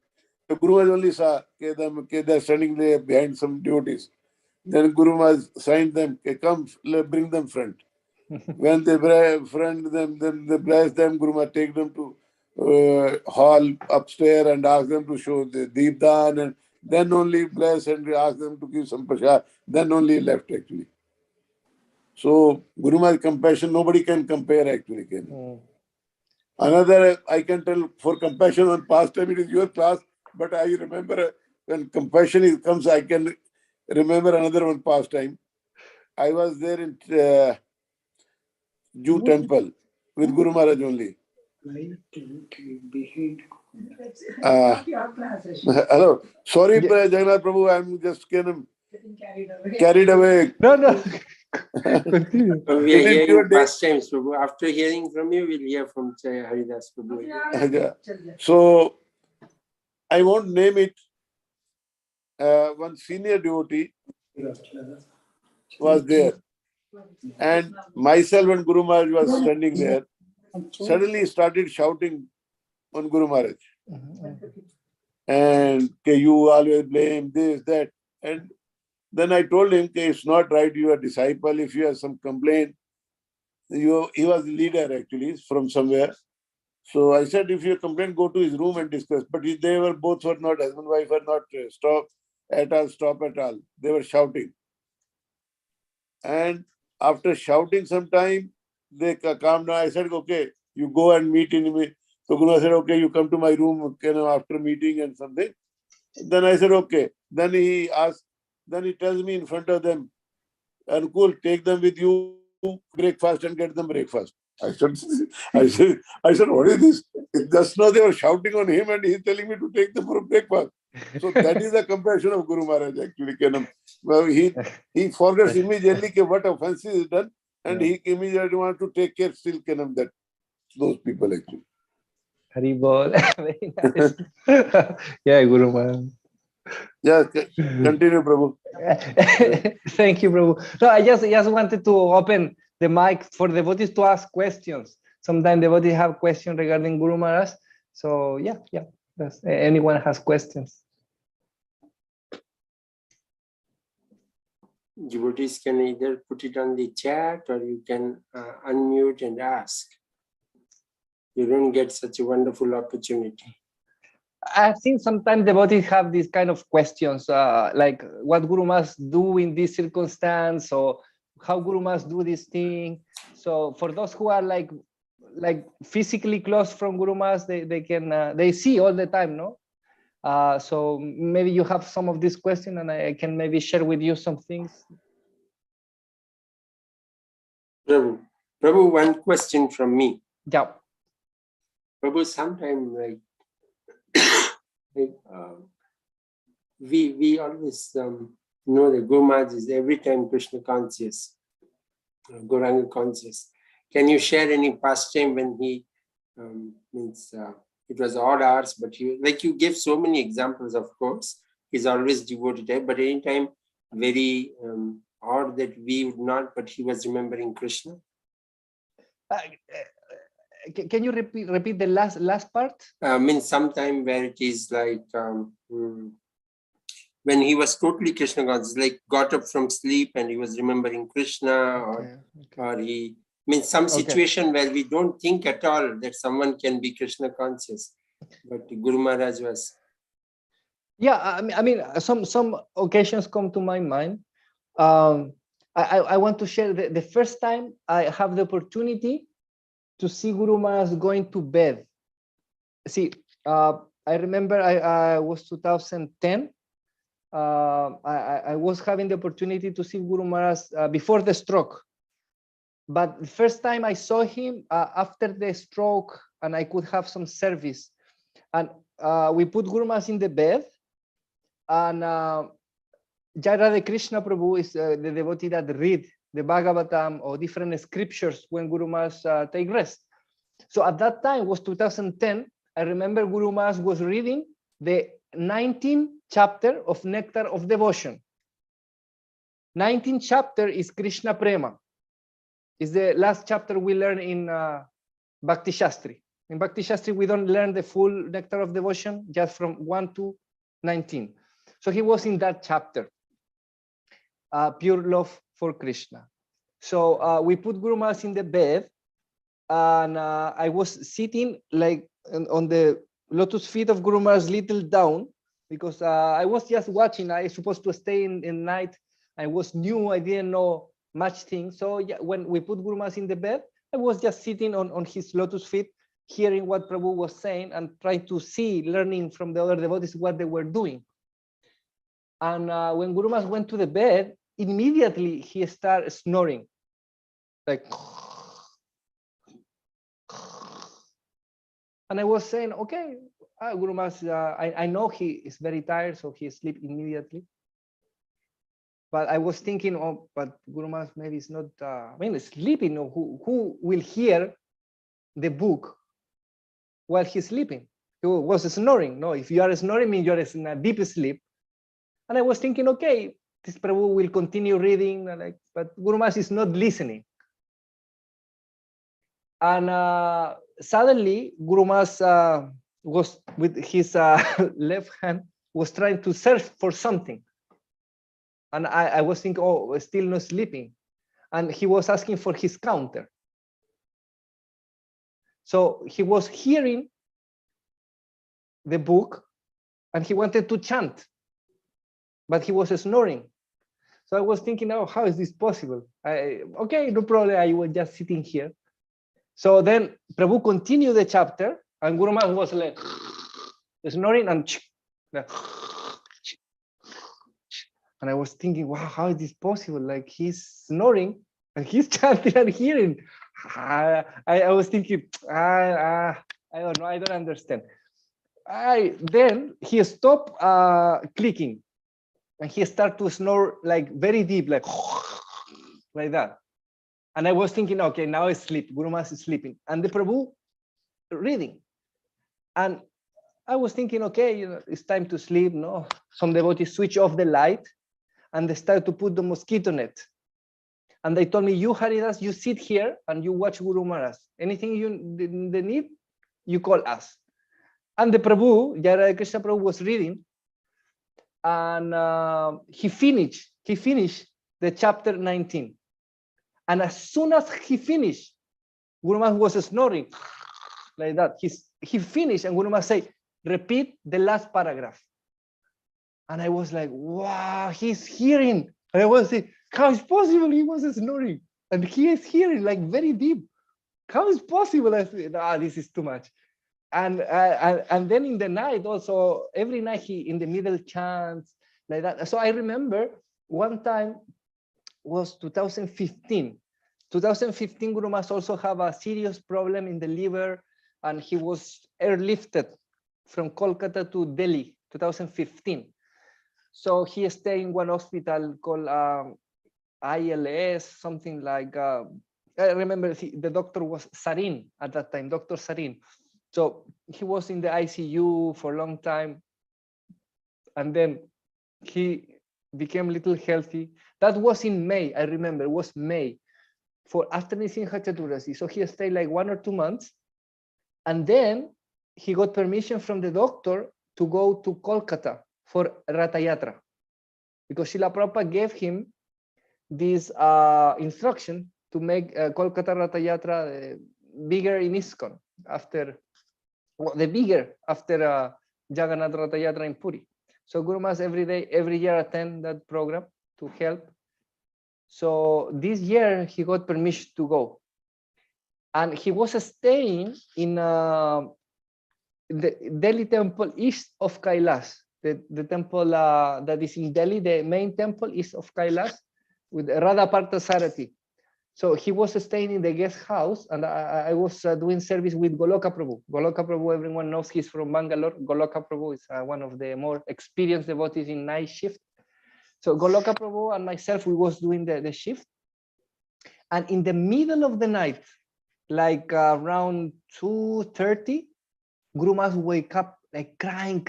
The Guru Maharaj only saw they're standing there behind some devotees. Then Guru Maharaj signed them, come, bring them front. When they friend them, then they bless them. Guru Maharaj take them to hall upstairs and ask them to show the Deepdan and then only bless and ask them to give some prasad. Then only left actually. So Guru Maharaj compassion, nobody can compare actually. Another, I can tell for compassion on past time, it is your class, but I remember when compassion comes, I can remember another one past time. I was there in Jew temple with Guru Maharaj only. Hello. Sorry, Jagannath Prabhu, I'm just carried away. No, no. Continue. We are It is hearing your day. pastimes, Prabhu. After hearing from you, we'll hear from Haridas Prabhu. So I won't name it. One senior devotee was there, and myself and Guru Maharaj was standing there. Suddenly he started shouting on Guru Maharaj. And you always blame this, that. And then I told him, it's not right, you are a disciple. If you have some complaint, he was the leader actually from somewhere. So I said, if you complain, go to his room and discuss. But they were both were not, husband and wife were not stop at all. They were shouting. And after shouting some time, they calmed down. I said, okay, you go and meet in me. So Guru said, okay, you come to my room after meeting and something. Then I said, okay. Then he tells me in front of them, Anukul, take them with you, breakfast and get them breakfast. I said, what is this? Just now they were shouting on him and he's telling me to take them for breakfast. So that is the compassion of Guru Maharaj actually. Well, he forgets immediately what offense is done and he immediately wants to take care still that those people actually. Haribol. Very nice. Yeah, Guru Maharaj. Yeah, continue, Prabhu. Thank you, Prabhu. No, I just wanted to open the mic for devotees to ask questions. Sometimes devotees have questions regarding Guru Maharaj. So yeah. Anyone has questions. Devotees can either put it on the chat or you can unmute and ask. You don't get such a wonderful opportunity. I've seen sometimes devotees have these kind of questions, like what Guru must do in this circumstance, or how Guru must do this thing. So for those who are like physically close from Guru Maharaj, they can they see all the time, no? So maybe you have some of these questions, and I can maybe share with you some things. Prabhu, one question from me. Yeah. Prabhu, sometimes we always know that Guru Maharaj is every time Krishna conscious, Gauranga conscious. Can you share any past time when he it was odd hours, but you give so many examples, of course, he's always devoted, but anytime very odd that we would not, but he was remembering Krishna? Can you repeat the last part? Sometime where it is like when he was totally Krishna conscious, like got up from sleep and he was remembering Krishna, or he some situation where we don't think at all that someone can be Krishna conscious, but Guru Maharaj was. Yeah, I mean, some occasions come to my mind. I want to share the first time I have the opportunity to see Guru Maharaj going to bed. See, I remember I was 2010. I was having the opportunity to see Guru Maharaj before the stroke. But the first time I saw him after the stroke, and I could have some service. And we put Guru Maharaj in the bed. And Jayapataka Krishna Prabhu is the devotee that read the Bhagavatam or different scriptures when Guru Maharaj take rest. So at that time, was 2010, I remember Guru Maharaj was reading the 19th chapter of Nectar of Devotion. 19th chapter is Krishna Prema. It's the last chapter we learn in Bhakti Shastri. In Bhakti Shastri, we don't learn the full Nectar of Devotion, just from 1 to 19. So he was in that chapter, pure love for Krishna. So we put Guru Maharaj in the bed, and I was sitting like on the lotus feet of Guru Maharaj, little down, because I was just watching. I was supposed to stay in night. I was new. I didn't know much things. So yeah, when we put Guru Maharaj in the bed, I was just sitting on his lotus feet, hearing what Prabhu was saying and trying to see, learning from the other devotees what they were doing. And when Guru Maharaj went to the bed, immediately he started snoring, like. And I was saying, okay, Guru Maharaj, I know he is very tired, so he sleep immediately. But I was thinking, oh, but Guru Maharaj maybe it's not, I mean, sleeping. No, who will hear the book while he's sleeping? He was snoring. No, if you are snoring, means you're in a deep sleep. And I was thinking, okay, this Prabhu will continue reading, like, but Guru Maharaj is not listening. And suddenly, Guru Maharaj was with his left hand was trying to search for something. And I was thinking, oh, still not sleeping. And he was asking for his counter. So he was hearing the book and he wanted to chant, but he was snoring. So I was thinking, oh, how is this possible? Okay, no problem. I was just sitting here. So then Prabhu continued the chapter and Guru Maharaj was like snoring and I was thinking, wow, how is this possible? Like he's snoring and he's chanting and hearing. I was thinking, I don't know, I don't understand. Then he stopped clicking and he started to snore like very deep, like that. And I was thinking, okay, now it's sleep. Guru Maharaj is sleeping. And the Prabhu reading. And I was thinking, okay, you know, it's time to sleep. No, some devotees switch off the light and they start to put the mosquito net. And they told me, you Haridas, you sit here and you watch Guru Maharaj. Anything they need, you call us. And the Prabhu, Jayapataka Krishna Prabhu was reading and he finished the chapter 19. And as soon as he finished, Guru Maharaj was snoring like that. He finished and Guru Maharaj said, repeat the last paragraph. And I was like, wow, he's hearing. And I was saying, how is possible? He was snoring. And he is hearing like very deep. How is possible? I said, this is too much. And then in the night also, every night he in the middle chants like that. So I remember one time was 2015. 2015, Guru Maharaj also have a serious problem in the liver and he was airlifted from Kolkata to Delhi, 2015. So he stayed in one hospital called ILS, something like, I remember the doctor was Sarin at that time, Dr. Sarin. So he was in the ICU for a long time. And then he became a little healthy. That was in May, I remember, it was May for after Nisimha Chaturasi. So he stayed like 1 or 2 months. And then he got permission from the doctor to go to Kolkata for Ratha Yatra, because Srila Prabhupada gave him this instruction to make Kolkata Ratha Yatra bigger in Iskcon after, well, the bigger after Jagannath Ratha Yatra in Puri. So Guru Maharaj every year attend that program to help. So this year he got permission to go. And he was staying in the Delhi temple east of Kailas, the temple that is in Delhi, the main temple east of Kailas with Radha Parthasarathi. So he was staying in the guest house and I was doing service with Goloka Prabhu. Goloka Prabhu, everyone knows he's from Bangalore. Goloka Prabhu is one of the more experienced devotees in night shift. So Goloka Prabhu and myself, we was doing the shift. And in the middle of the night, like around 2:30, Guru Maharaj wake up like crying.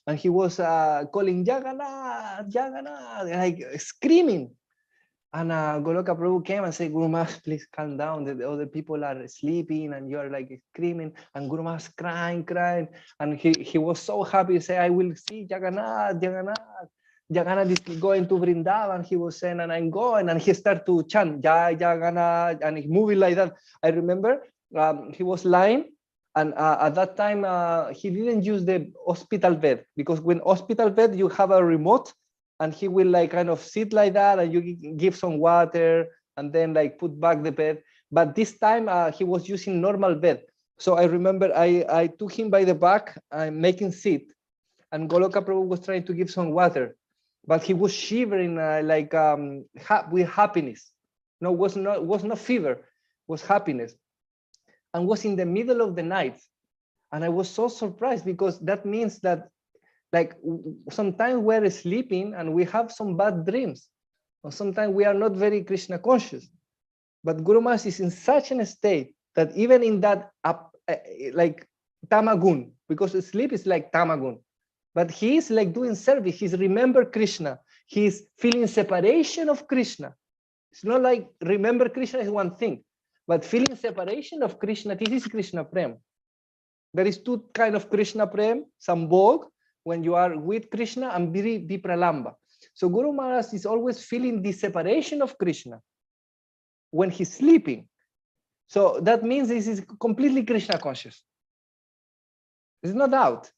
And he was calling Jagannath, Jagannath, like screaming. And Goloka Prabhu came and said, Guru Maharaj, please calm down. The other people are sleeping and you are like screaming. And Guru Maharaj crying. And he was so happy. He said, I will see Jagannath, Jagannath. Jagannath is going to Vrindavan. He was saying, and I'm going. And he started to chant, Jai Jagannath. And he moving like that. I remember he was lying. And at that time, he didn't use the hospital bed, because when hospital bed, you have a remote and he will like kind of sit like that and you give some water and then like put back the bed. But this time he was using normal bed. So I remember I took him by the back, making sit, and Goloka Prabhu was trying to give some water, but he was shivering with happiness. No, was not fever, was happiness. And was in the middle of the night. And I was so surprised, because that means that Like sometimes we're sleeping and we have some bad dreams, or sometimes we are not very Krishna conscious. But Guru Maharaj is in such a state that even in that like tamagun, because sleep is like tamagun, but he is like doing service. He's remember Krishna. He's feeling separation of Krishna. It's not like remember Krishna is one thing, but feeling separation of Krishna, this is Krishna Prem. There is two kind of Krishna Prem, Sambhog, when you are with Krishna, and Vipralamba. So Guru Maharaj is always feeling the separation of Krishna when he's sleeping. So that means this is completely Krishna conscious. There's no doubt.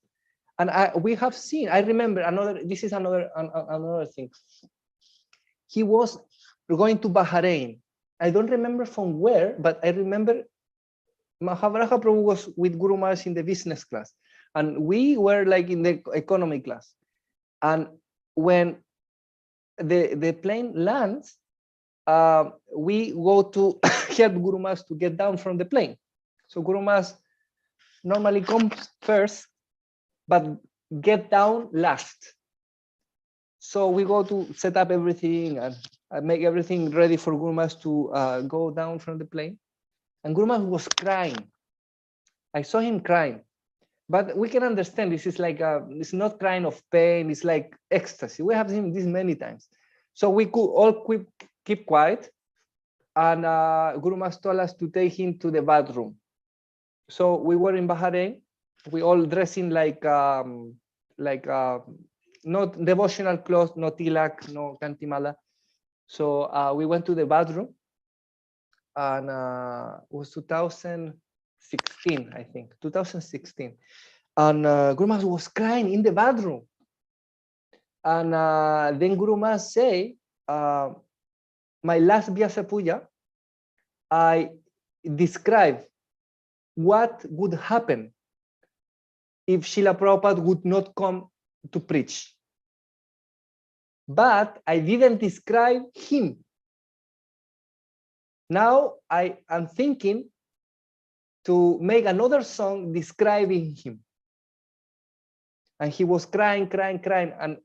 And we have seen, I remember this is another thing. He was going to Bahrain. I don't remember from where, but I remember Mahavaraja Prabhu was with Guru Maharaj in the business class. And we were like in the economy class. And when the plane lands, we go to help Guru Maharaj to get down from the plane. So Guru Maharaj normally comes first, but get down last. So we go to set up everything and make everything ready for Guru Maharaj to go down from the plane. And Guru Maharaj was crying. I saw him crying. But we can understand this is like, it's not crying of pain, it's like ecstasy. We have seen this many times. So we could all keep quiet. And Guru Maharaj told us to take him to the bathroom. So we were in Bahrain. We all dressing like not devotional clothes, no tilak, no kantimala. So we went to the bathroom, and it was 2016, I think, 2016. And Guru Maharaj was crying in the bathroom. And then Guru Maharaj say, my last Vyasa Puja, I describe what would happen if Srila Prabhupada would not come to preach. But I didn't describe him. Now I am thinking to make another song describing him. And he was crying. And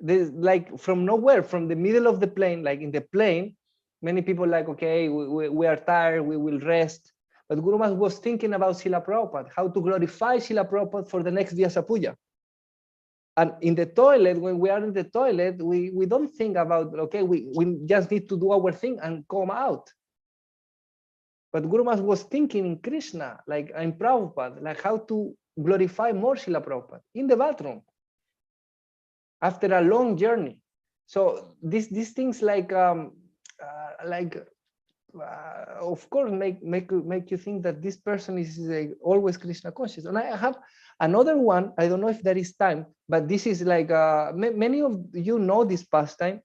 there's like from nowhere, from the middle of the plane, like in the plane, many people like, okay, we are tired, we will rest. But Guru Maharaj was thinking about Srila Prabhupada, how to glorify Srila Prabhupada for the next Vyasa Puja. And in the toilet, when we are in the toilet, we don't think about, okay, we just need to do our thing and come out. But Guru Maharaj was thinking in Krishna, like in Prabhupada, like how to glorify more Srila Prabhupada in the bathroom after a long journey. So these things like of course make you think that this person is always Krishna conscious. And I have another one. I don't know if there is time, but this is like many of you know this pastime,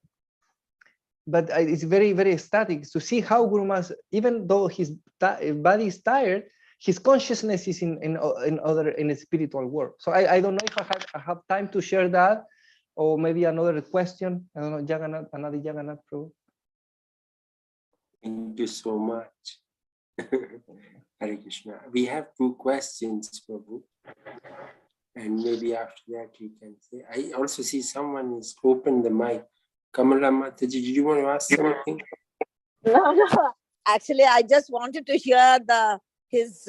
but it's very, very ecstatic to see how Guru Maharaj, even though his body is tired, his consciousness is in a spiritual world. So I don't know if I have time to share that, or maybe another question. I don't know, Jagannath, another Jagannath Prabhu. Thank you so much. Hare Krishna. We have 2 questions, Prabhu. And maybe after that you can say. I also see someone is open the mic. Kamala Mataji, did you want to ask something? No. Actually, I just wanted to hear his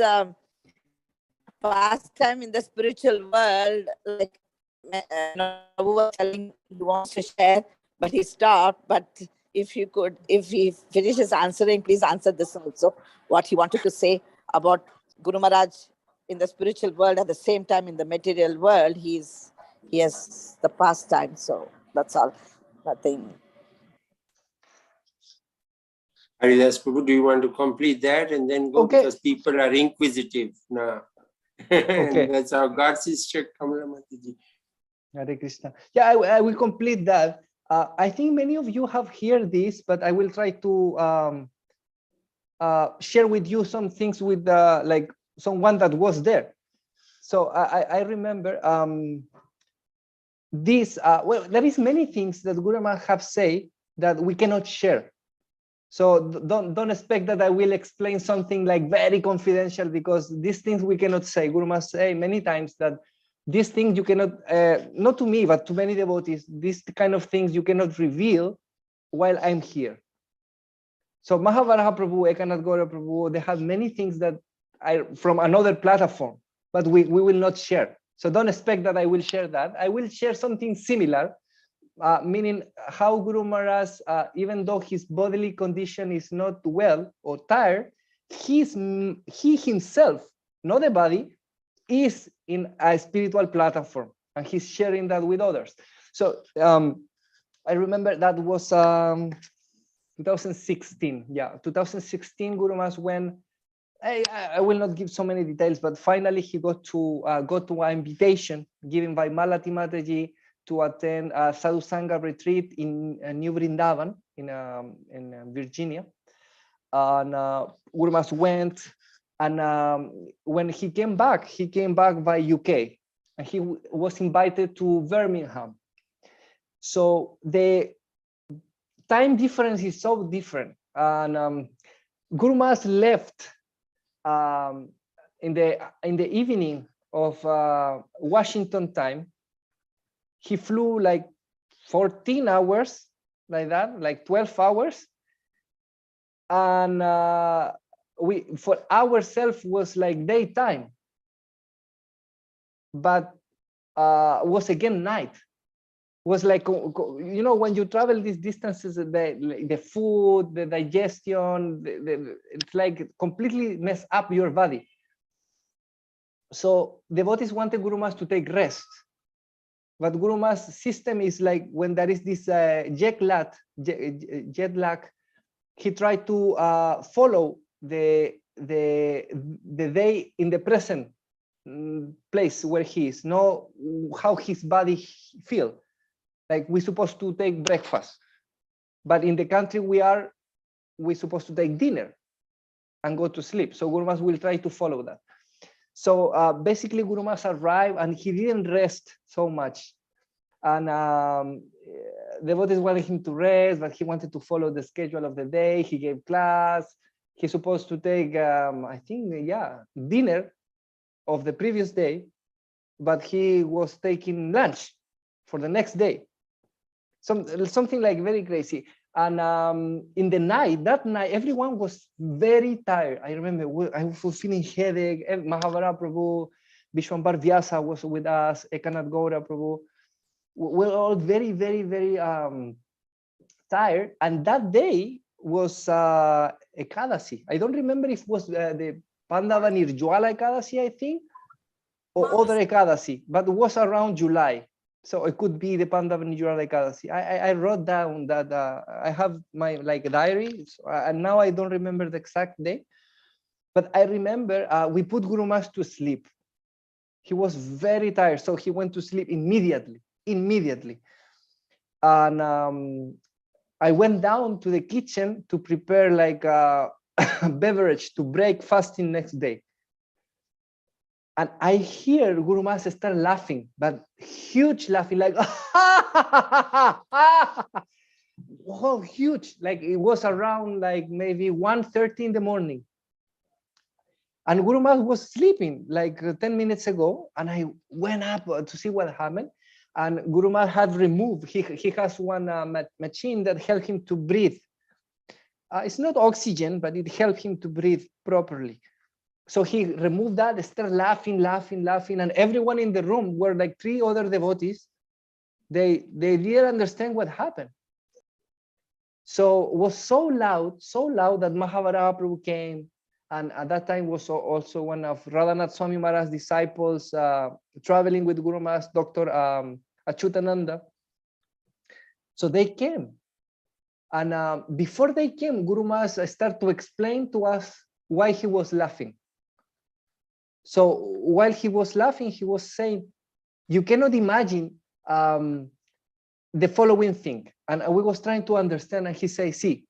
pastime in the spiritual world. Like Prabhu was telling he wants to share, but he stopped. But if he finishes answering, please answer this also. What he wanted to say about Guru Maharaj in the spiritual world, at the same time in the material world, he has the pastime. So that's all. Nothing. Haridas Prabhu, do you want to complete that and then go? Okay. Because people are inquisitive now. Okay. And that's our God sister, Kamala Mataji. Hare Krishna. Yeah, I will complete that. I think many of you have heard this, but I will try to share with you some things with like someone that was there. So I remember this. Well, there is many things that Guru Maharaj have said that we cannot share. So don't expect that I will explain something like very confidential, because these things we cannot say. Guru Maharaj say many times that these things you cannot, not to me, but to many devotees, these kind of things you cannot reveal while I'm here. So Mahavaraha Prabhu, Ekanath Gaura Prabhu, they have many things that are from another platform, but we will not share. So don't expect that I will share that. I will share something similar, meaning how Guru Maharaj, even though his bodily condition is not well or tired, he himself, not the body, is in a spiritual platform, and he's sharing that with others. So I remember that was 2016. Yeah, 2016, Guru Maharaj, when I will not give so many details, but finally he got to an invitation given by Malati Mataji to attend a Sadhu Sangha retreat in New Vrindavan in Virginia. And Guru Maharaj went, and when he came back by UK, and he was invited to Birmingham. So the time difference is so different, and Guru Maharaj left in the evening of Washington time. He flew like 14 hours, like that, like 12 hours, and we, for ourselves, was like daytime, but was again night. Was like, you know, when you travel these distances, the food, the digestion, it's like completely mess up your body. So devotees wanted Guru Maharaj to take rest, but Guru Maharaj's system is like, when there is this jet lag, he tried to follow the day in the present place where he is, know how his body feel. Like, we're supposed to take breakfast, but in the country we're supposed to take dinner and go to sleep. So Guru Maharaj will try to follow that. So basically Guru Maharaj arrived and he didn't rest so much. And devotees wanted him to rest, but he wanted to follow the schedule of the day. He gave class. He's supposed to take, I think, dinner of the previous day, but he was taking lunch for the next day. Something like very crazy. And in the night, that night, everyone was very tired. I remember I was feeling headache. Mahavaraha Prabhu, Vishwambar Vyasa was with us, Ekanath Gaura Prabhu. We're all very, very, very tired. And that day was Ekadasi. I don't remember if it was the Pandava Nirjwala Ekadasi, I think, or other Ekadasi, but it was around July. So it could be the Pandava Nirjwala Ekadasi. I wrote down that I have my diary, and now I don't remember the exact day, but I remember we put Guru Maharaj to sleep. He was very tired, so he went to sleep immediately. And I went down to the kitchen to prepare like a beverage to break fasting next day. And I hear Guru Maharaj start laughing, but huge laughing, like, oh, huge. Like it was around like maybe 1:30 in the morning. And Guru Maharaj was sleeping like 10 minutes ago. And I went up to see what happened. And Guru Maharaj had removed, he has one machine that helped him to breathe. It's not oxygen, but it helped him to breathe properly. So he removed that, started laughing, and everyone in the room were like 3 other devotees. They didn't understand what happened. So it was so loud that Mahavaraha Prabhu came, and at that time was also one of Radhanath Swami Maharaj's disciples traveling with Guru Maharaj, Dr. Achyutananda. So they came, and before they came, Guru Maharaj started to explain to us why he was laughing. So while he was laughing, he was saying, you cannot imagine the following thing. And we was trying to understand, and he said, see,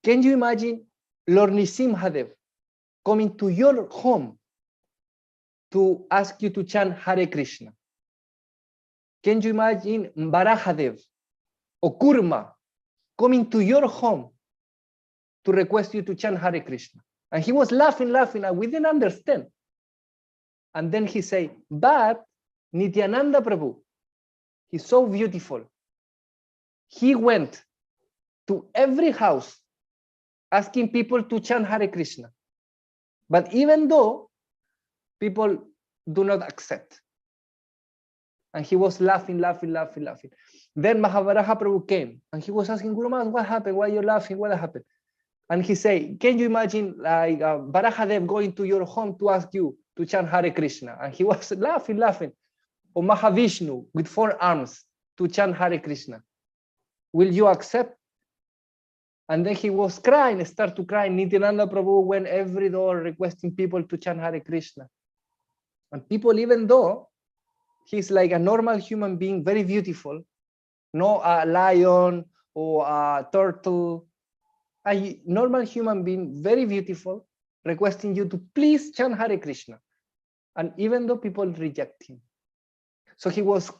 can you imagine Lord Nisimhadev coming to your home to ask you to chant Hare Krishna? Can you imagine Varahadev or Kurma coming to your home to request you to chant Hare Krishna? And he was laughing, and we didn't understand. And then he say, but Nityananda Prabhu, he's so beautiful. He went to every house asking people to chant Hare Krishna. But even though people do not accept. And he was laughing. Then Mahavaraha Prabhu came and he was asking, Guru Maharaj, what happened? Why are you laughing? What happened? And he said, can you imagine like Varahadev going to your home to ask you to chant Hare Krishna? And he was laughing. Or Mahavishnu with 4 arms to chant Hare Krishna. Will you accept? And then he was crying, start to cry. Nityananda Prabhu went every door requesting people to chant Hare Krishna. And people, even though he's like a normal human being, very beautiful, no a lion or a turtle, a normal human being, very beautiful, requesting you to please chant Hare Krishna. And even though people reject him. So he was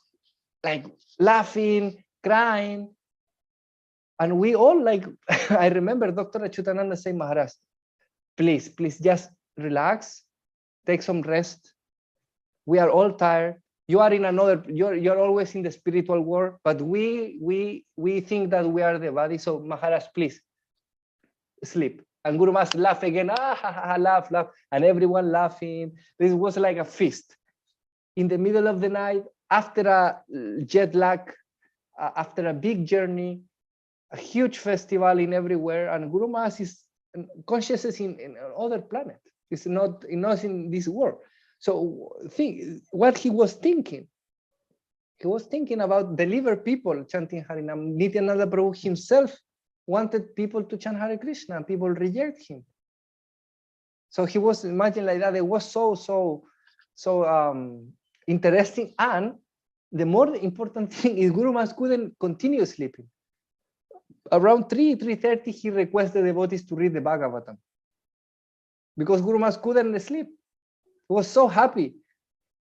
like laughing, crying. And we all like, I remember Dr. Achyutananda saying, Maharaj, please just relax, take some rest. We are all tired. You are in another, you're always in the spiritual world, but we think that we are the body. So Maharaj, please sleep. And Guru Maharaj laugh again, laugh. And everyone laughing. This was like a feast. In the middle of the night, after a jet lag, after a big journey, a huge festival in everywhere, and Guru Maharaj is consciousness in other planet. It's not in this world. So think what he was thinking. He was thinking about deliver people chanting Harinam. Nityananda Prabhu himself wanted people to chant Hare Krishna, and people reject him. So he was imagining like that. It was so interesting. And the more important thing is Guru Maharaj couldn't continue sleeping. Around 3:30, he requested devotees to read the Bhagavatam because Guru Maharaj couldn't sleep. He was so happy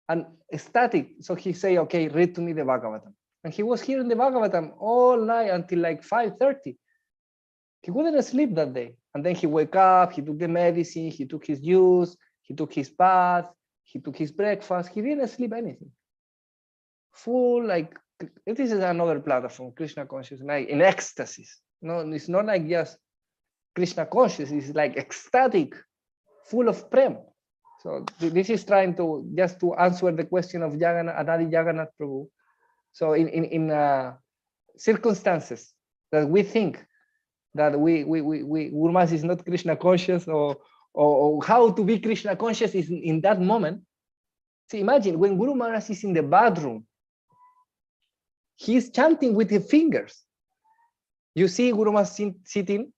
and ecstatic. So he said, okay, read to me the Bhagavatam. And he was hearing the Bhagavatam all night until like 5:30. He couldn't sleep that day. And then he woke up, he took the medicine, he took his juice, he took his bath, he took his breakfast. He didn't sleep anything. Full, like, this is another platform, Krishna consciousness, like in ecstasy. No, it's not like just Krishna consciousness, it's like ecstatic, full of prem. So this is trying to just to answer the question of Anadi Jagannath Prabhu. So in circumstances that we think that Guru Maharaj is not Krishna conscious, or how to be Krishna conscious is in that moment. See, imagine when Guru Maharaj is in the bathroom, he's chanting with his fingers. You see Guru Maharaj sitting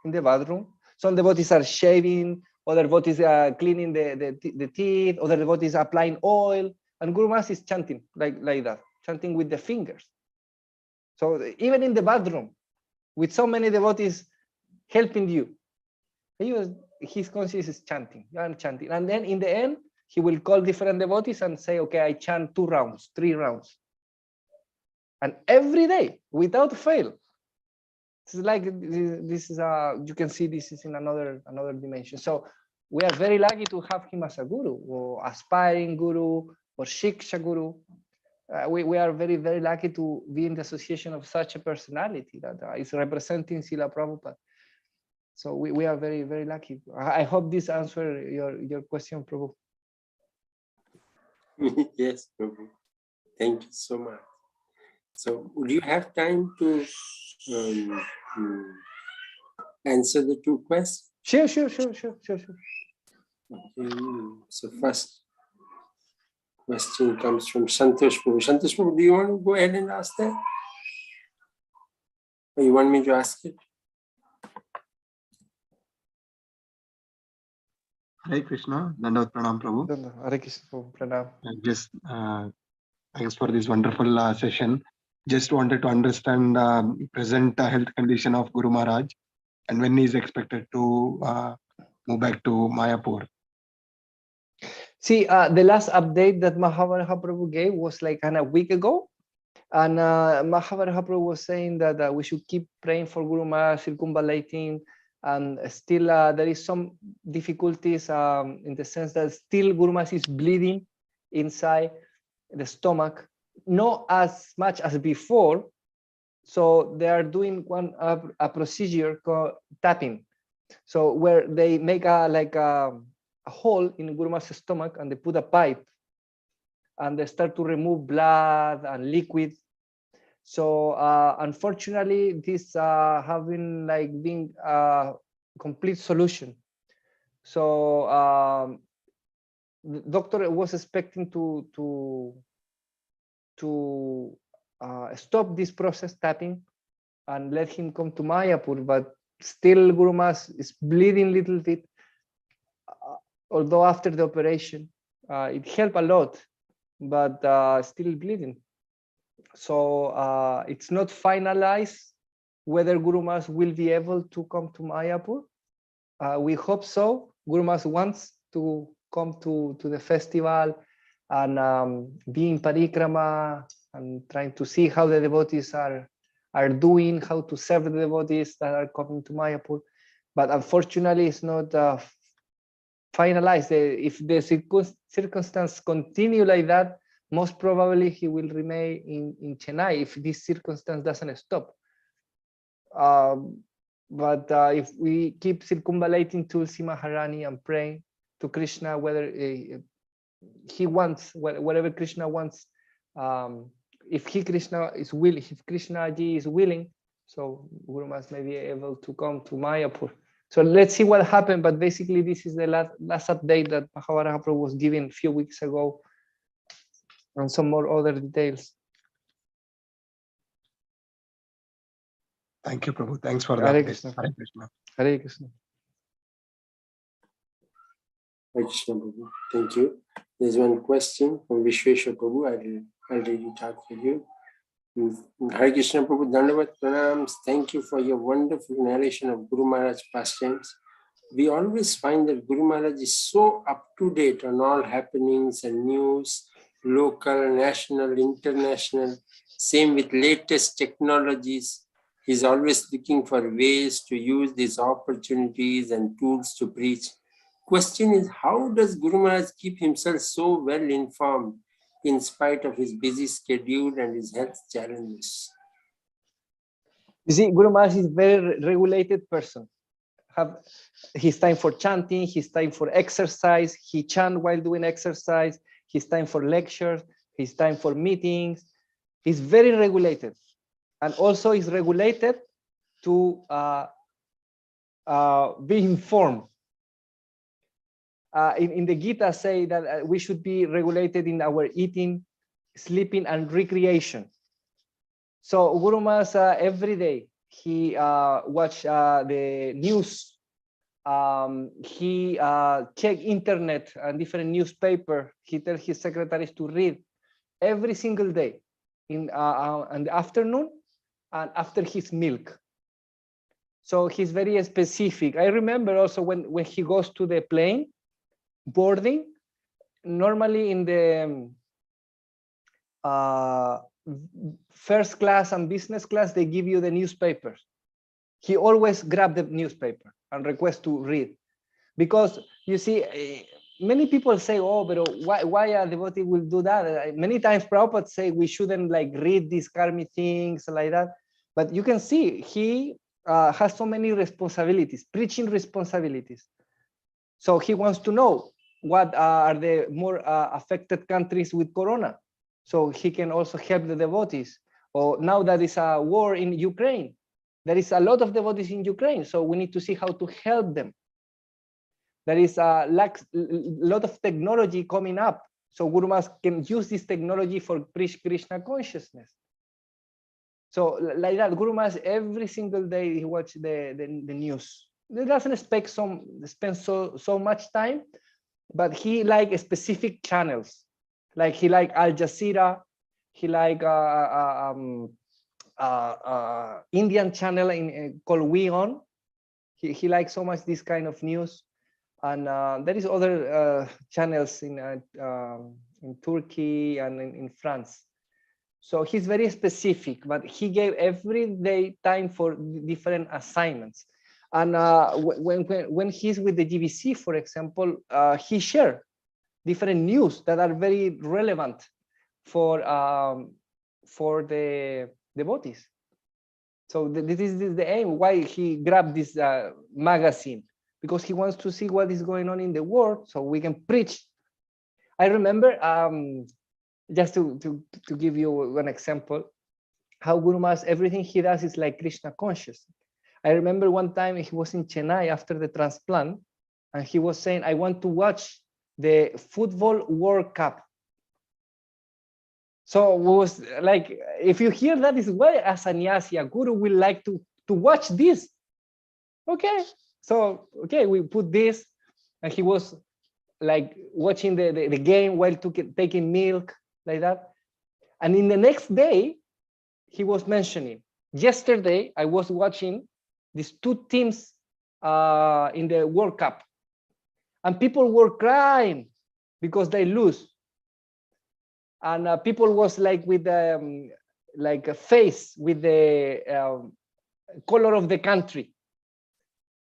in the bathroom. Some devotees are shaving, other devotees are cleaning the teeth, other devotees are applying oil, and Guru Maharaj is chanting like that, chanting with the fingers. So even in the bathroom, with so many devotees helping you, his conscience is chanting, and chanting. And then in the end, he will call different devotees and say, okay, I chant 2 rounds, 3 rounds. And every day, without fail. This is like, this is you can see this is in another dimension. So we are very lucky to have him as a guru, or aspiring guru, or shiksha guru. We are very, very lucky to be in the association of such a personality that is representing Srila Prabhupada. So we are very, very lucky. I hope this answers your question, Prabhu. Yes, Prabhu. Thank you so much. So would you have time to answer the 2 questions? Sure. Okay. So first question comes from Santosh Prabhu. Santosh Prabhu, do you want to go ahead and ask that? Or you want me to ask it? Hare Krishna, Dandavat Pranam Prabhu. Hare Krishna, Pranam. Just thanks for this wonderful session. Just wanted to understand present health condition of Guru Maharaj and when he is expected to move back to Mayapur. See, the last update that Mahavaraha Prabhu gave was like a week ago. And Mahavaraha Prabhu was saying that we should keep praying for Guru Maharaj, circumvallating and still there is some difficulties in the sense that still Guru Maharaj is bleeding inside the stomach, not as much as before. So they are doing a procedure called tapping. So where they make a hole in Guru Maharaj's stomach and they put a pipe and they start to remove blood and liquid. So unfortunately, this having been a complete solution. So the doctor was expecting to stop this process tapping and let him come to Mayapur, but still Guru Maharaj is bleeding a little bit. Although after the operation, it helped a lot, but still bleeding. So it's not finalized whether Guru Maharaj will be able to come to Mayapur. We hope so. Guru Maharaj wants to come to the festival and be in parikrama and trying to see how the devotees are doing, how to serve the devotees that are coming to Mayapur. But unfortunately, it's not finalized. If the circumstance continue like that, most probably he will remain in Chennai if this circumstance doesn't stop. But if we keep circumambulating Tulsi Maharani and praying to Krishna, whether he wants, whatever Krishna wants, if Krishna is willing, if Krishna ji is willing, so Guru Maharaj may be able to come to Mayapur. So let's see what happened. But basically, this is the last update that Mahavaraha Prabhu was given a few weeks ago, and some more other details. Thank you, Prabhu. Thanks for the Hare update. Krishna. Hare Krishna. Hare Krishna. Hare Krishna, Prabhu. Thank you. There's one question from Vishweshwar Prabhu. I'll read it out for you. Hare Krishna, Prabhu. Dandavat Pranams. Thank you for your wonderful narration of Guru Maharaj pastimes. We always find that Guru Maharaj is so up to date on all happenings and news, local, national, international. Same with latest technologies. He's always looking for ways to use these opportunities and tools to preach. Question is, how does Guru Maharaj keep himself so well informed in spite of his busy schedule and his health challenges? You see, Guru Maharaj is a very regulated person. Have his time for chanting, his time for exercise. He chant while doing exercise. His time for lectures. His time for meetings. He's very regulated, and also is regulated to be informed. In the Gita say that we should be regulated in our eating, sleeping, and recreation. So Guru Maharaj every day he watch the news. He check internet and different newspaper. He tell his secretaries to read every single day in the afternoon and after his milk. So he's very specific. I remember also when he goes to the plane boarding, normally in the first class and business class, they give you the newspapers. He always grab the newspaper and request to read, because you see, many people say, "Oh, but why a devotee will do that?" Many times Prabhupada say we shouldn't read these karmic things like that. But you can see he has so many responsibilities, preaching responsibilities. So he wants to know what are the more affected countries with Corona, so he can also help the devotees. Or now that is a war in Ukraine, there is a lot of devotees in Ukraine, so we need to see how to help them. There is a lot of technology coming up, so Guru Maharaj can use this technology for preach Krishna consciousness. So like that, Guru Maharaj every single day he watch the news. He doesn't spend so much time, but he like specific channels. Like he like Al Jazeera, he like Indian channel called We On. He likes so much this kind of news, and there is other channels in Turkey and in France. So he's very specific, but he gave every day time for different assignments. And when he's with the GBC, for example, he shares different news that are very relevant for the devotees. So this is the aim why he grabbed this magazine, because he wants to see what is going on in the world so we can preach. I remember, just to give you one example, how Guru Maharaj, everything he does is like Krishna conscious. I remember one time he was in Chennai after the transplant, and he was saying, I want to watch the football World Cup. So it was like, if you hear that, is why a sannyasi, a guru will like to watch this. Okay, so okay, we put this, and he was like watching the game while taking milk, like that. And in the next day, he was mentioning, yesterday I was watching these two teams in the World Cup, and people were crying because they lose. And people was like with like a face with the color of the country,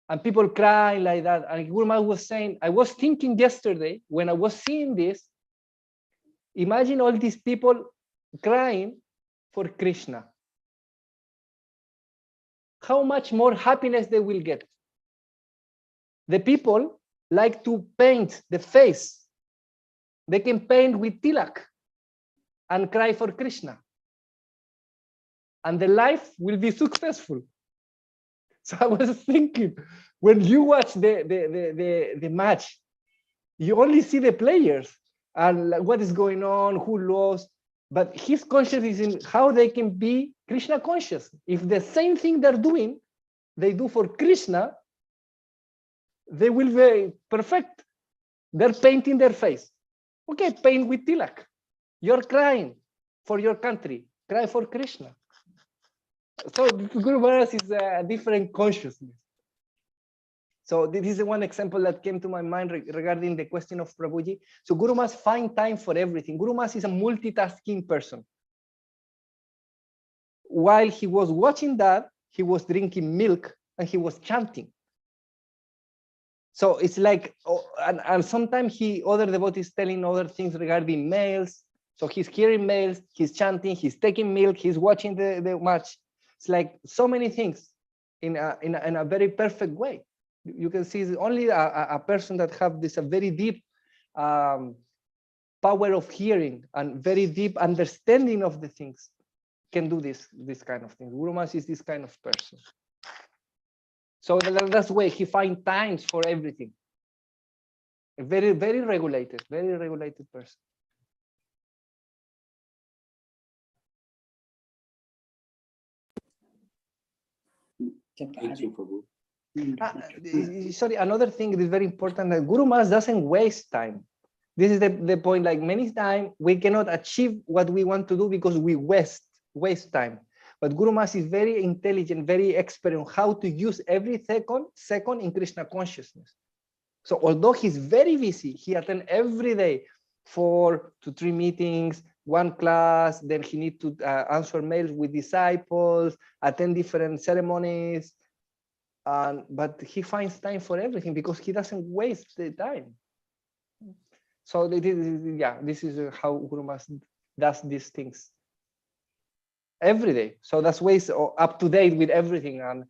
and people crying like that. And Guru Maharaj was saying, I was thinking yesterday when I was seeing this, imagine all these people crying for Krishna. How much more happiness they will get. The people like to paint the face. They can paint with tilak and cry for Krishna, and the life will be successful. So I was thinking, when you watch the match, you only see the players and what is going on, who lost, but his consciousness is in how they can be Krishna conscious. If the same thing they're doing, they do for Krishna, they will be perfect. They're painting their face. Okay, paint with tilak. You're crying for your country. Cry for Krishna. So Guru Maharaj is a different consciousness. So this is one example that came to my mind regarding the question of Prabhuji. So Guru Maharaj find time for everything. Guru Maharaj is a multitasking person. While he was watching that, he was drinking milk and he was chanting. So it's like, and sometimes other devotees telling other things regarding males. So he's hearing males, he's chanting, he's taking milk, he's watching the match. It's like so many things in a very perfect way. You can see only a person that have this a very deep power of hearing and very deep understanding of the things can do this kind of thing. Guru Maharaj is this kind of person. So that's why he finds times for everything. A very regulated person. Thank you, Prabhu. Sorry, another thing that is very important, that Guru Maharaj doesn't waste time. This is the point. Like many times we cannot achieve what we want to do because we waste time. But Guru Maharaj is very intelligent, very expert on how to use every second in Krishna consciousness. So although he's very busy, he attends every day 4 to 3 meetings, 1 class, then he needs to answer mails with disciples, attend different ceremonies, but he finds time for everything because he doesn't waste the time. So this is how Guru Maharaj does these things every day. So that's why he's up to date with everything. And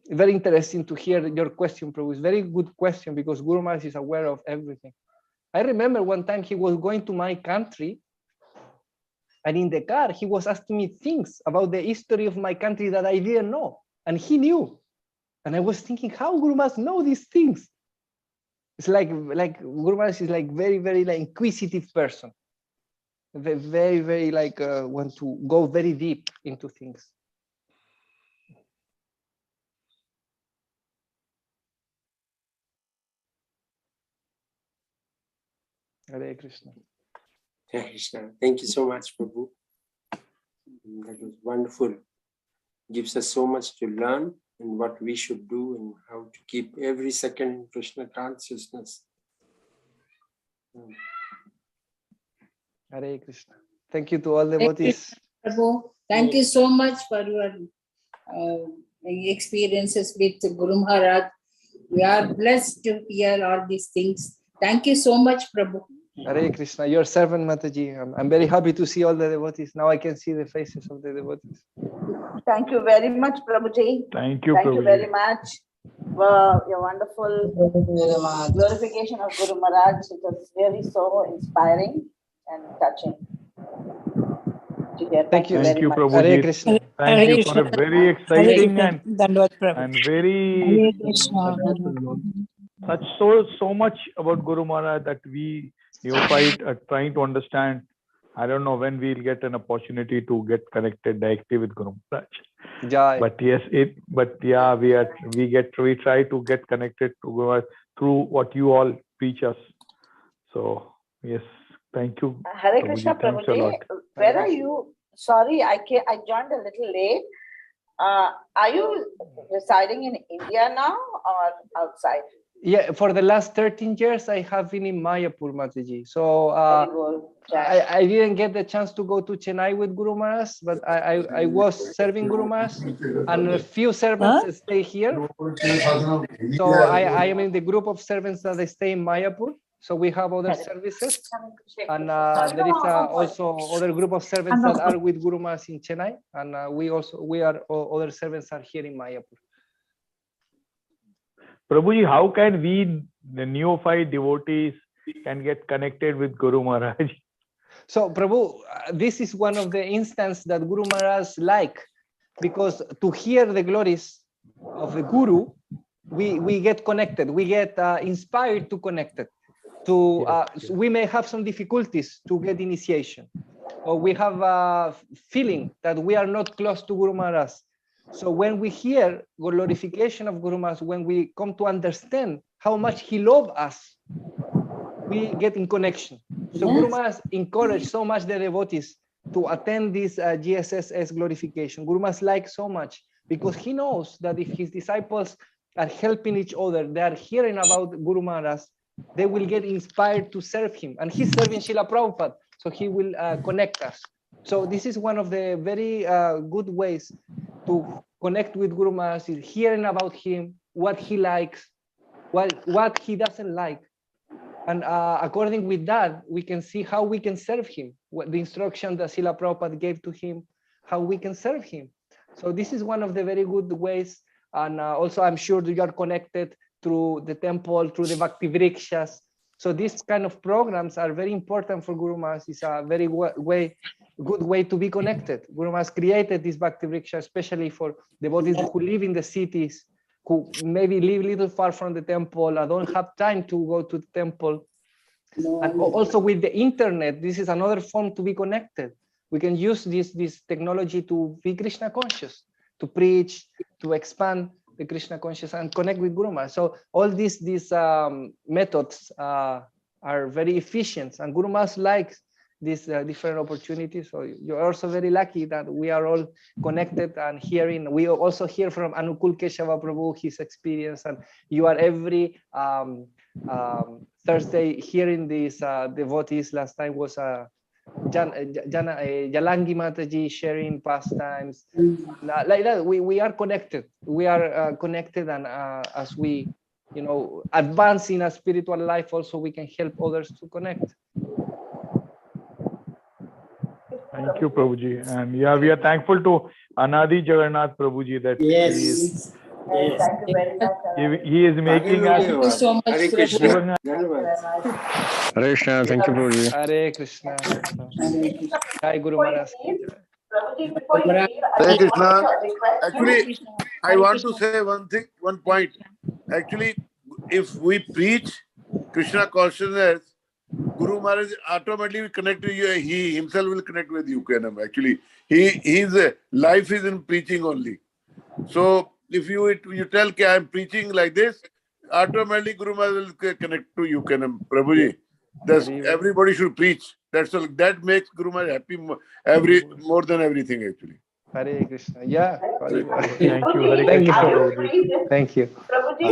very interesting to hear your question, Prabhu. It's a very good question because Guru Maharaj is aware of everything. I remember one time he was going to my country, and in the car he was asking me things about the history of my country that I didn't know, and he knew. And I was thinking, how Guru Maharaj know these things? It's like Guru Maharaj is like very like inquisitive person, very like want to go very deep into things. Hare Krishna. Hare Krishna. Thank you so much, Prabhu. That was wonderful. Gives us so much to learn and what we should do and how to keep every second in Krishna consciousness. Hare Krishna. Thank you to all devotees. Prabhu, thank you so much for your experiences with Guru Maharaj. We are blessed to hear all these things. Thank you so much, Prabhu. Hare Krishna, your servant Mataji. I'm very happy to see all the devotees. Now I can see the faces of the devotees. Thank you very much, Prabhuji. Thank you, Thank you Prabhuji. very much for your wonderful glorification of Guru Maharaj. It was really so inspiring and touching to hear. Thank you. Thank you, much. Hare Prabhuji. Krishna. Thank you for a very exciting and very Krishna. so much about Guru Maharaj that we neophyte are trying to understand. I don't know when we'll get an opportunity to get connected directly with Guru Maharaj. Jai. But yes, we try to get connected to Guru Maharaj through what you all preach us. So yes, thank you. Hare Krishna, Thanks a Prabhuji. lot. Where are you? Sorry, I joined a little late. Are you residing in India now or outside? Yeah, for the last 13 years, I have been in Mayapur, Mataji. So Very good. Jai. I didn't get the chance to go to Chennai with Guru Maharaj, but I was serving Guru Maharaj, and a few servants stay here. So I am in the group of servants that they stay in Mayapur. So we have other services, and there is also other group of servants that are with Guru Maharaj in Chennai, and other servants are here in Mayapur. Prabhuji, how can we, the neophyte devotees, can get connected with Guru Maharaj? So, Prabhu, this is one of the instances that Guru Maharaj like, because to hear the glories of the Guru, we get connected, we get inspired to connect it. We may have some difficulties to get initiation, or we have a feeling that we are not close to Guru Maharaj. So when we hear glorification of Guru Maharaj, when we come to understand how much he loves us, we get in connection. So Guru Maharaj encouraged so much the devotees to attend this GSSS glorification. Guru Maharaj likes so much because he knows that if his disciples are helping each other, they are hearing about Guru Maharaj, they will get inspired to serve him. And he's serving Srila Prabhupada, so he will connect us. So this is one of the very good ways to connect with Guru Maharaj, is hearing about him, what he likes, what he doesn't like. And according with that, we can see how we can serve him, what the instruction that Srila Prabhupada gave to him, how we can serve him. So this is one of the very good ways. And also, I'm sure that you are connected through the temple, through the Bhakti Vrikshas. So these kind of programs are very important for Guru Maharaj. It's a very good way to be connected. Guru Maharaj created this Bhakti Vriksha, especially for devotees who live in the cities, who maybe live a little far from the temple, or don't have time to go to the temple. And also with the internet, this is another form to be connected. We can use this technology to be Krishna conscious, to preach, to expand the Krishna conscious and connect with Guru Maharaj. So all these methods are very efficient, and Guru Maharaj likes these different opportunities. So you're also very lucky that we are all connected and hearing. We also hear from Anukul Keshava Prabhu, his experience, and you are every Thursday hearing these devotees. Last time was Jalangi Mataji sharing pastimes. Like that, we are connected. We are connected, and as we advance in a spiritual life, also we can help others to connect. Thank you, Prabhuji. And yeah, we are thankful to Anadi Jagannath Prabhuji that Thank you very much. he is making us. Thank you so much, Hare Krishna. Prabhu. Hare Krishna. Thank you, Prabhuji. Hare Krishna. Jai Guru Maharaj. Prabhuji, before you leave, Hare Krishna. request. Actually, I want to say one point. Actually, if we preach Krishna consciousness, Guru Maharaj automatically will connect to you. He himself will connect with you, Kanam. Actually, his life is in preaching only. So if you tell I am preaching like this, automatically Guru Maharaj will connect to you, Kanam. Prabhuji, everybody should preach. That's all. That makes Guru Maharaj happy more than everything, actually. Hare Krishna. Yeah. Thank you. Hare Thank you. Krishna, Prabhuji. Thank you. Prabhuji,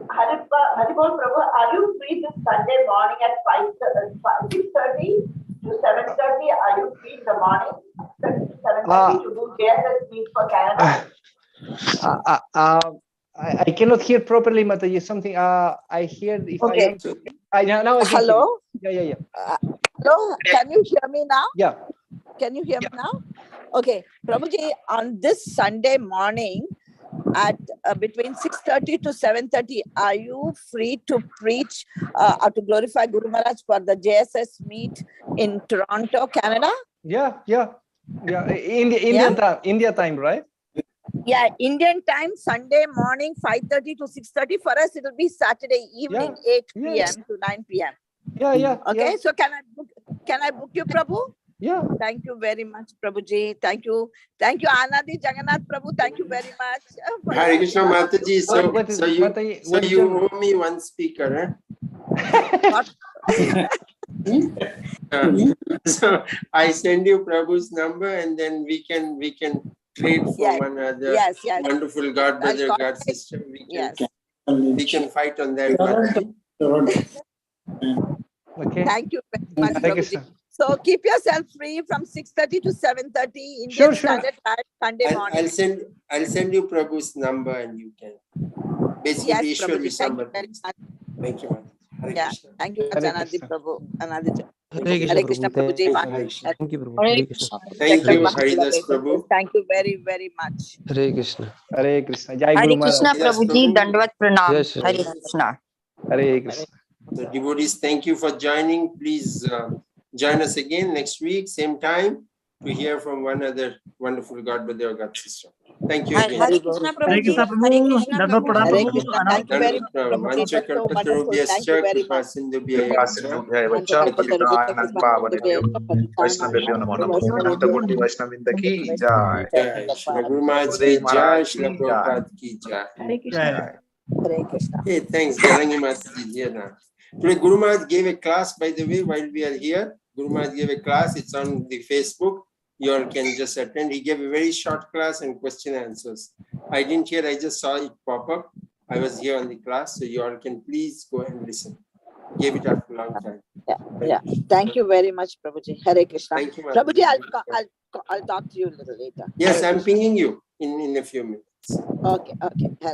Haridas Prabhu, Haribol Prabhu, are you free this Sunday morning at 6:30 to 7:30? Are you free in the morning? 7:30 to do JSS meet for Canada? I cannot hear properly, Mataji. Something I hear if Okay. now I can Hello? hear you. Hello? Can you hear me now? Yeah. Can you hear me now? Okay. Prabhuji, on this Sunday morning at between 6:30 to 7:30, are you free to preach or to glorify Guru Maharaj for the JSS meet in Toronto, Canada? Yeah. India time, right? Yeah, Indian time, Sunday morning, 5:30 to 6:30. For us, it will be Saturday evening, 8 p.m. to 9 p.m. Yeah. Okay, so can I book you, Prabhu? Yeah. Thank you very much, Prabhuji. Thank you, Anadi Jagannath Prabhu. Thank you very much. Hare Krishna Mataji. So you owe me one speaker, so I send you Prabhu's number, and then we can trade for one another. Yes. Wonderful God brother, God sister. We can fight on that. Okay. Thank you very much, Prabhuji. So keep yourself free from 6:30 to 7:30 Indian Standard Time Sunday morning. I'll send you Prabhu's number, and you can basically issue his number. Thank you, Mataji. Hare Krishna. Thank you, Anadi Prabhu. Hare Krishna, Prabhuji. Thank you, Prabhu. Hare Hare Krishna. Thank you, Haridas Prabhu. Thank you very, very much. Hare Krishna. Hare Krishna. Jai Guru Hare Maharaj. Krishna, Prabhuji. Dandavat pranam. Yes, sir. Hare Krishna. Hare Krishna. So devotees, thank you for joining. Please join us again next week, same time, to hear from one other wonderful God brother or God sister. Thank you again. Hare Krishna, Prabhuji. Hare Krishna, Prabhuji. Hare Krishna. Thank you very much, Prabhuji. That's so wonderful. Thank you very much. Guru Maharaj ki jai, Shri Prabhupada ki jai. Hare Krishna. Hare Krishna. Hey, thanks, Gauranga Master is here now. Today, Guru Maharaj gave a class, by the way, while we are here. Guru Maharaj gave a class, it's on the Facebook. You all can just attend. He gave a very short class and question answers. I didn't hear, I just saw it pop up. I was here on the class, so you all can please go and listen. Gave it after a long time. Yeah. Thank you very much, Prabhuji. Hare Krishna. Thank you, Prabhuji, Mataji. I'll talk to you a little later. Yes, I'm pinging you in a few minutes. Okay. Hare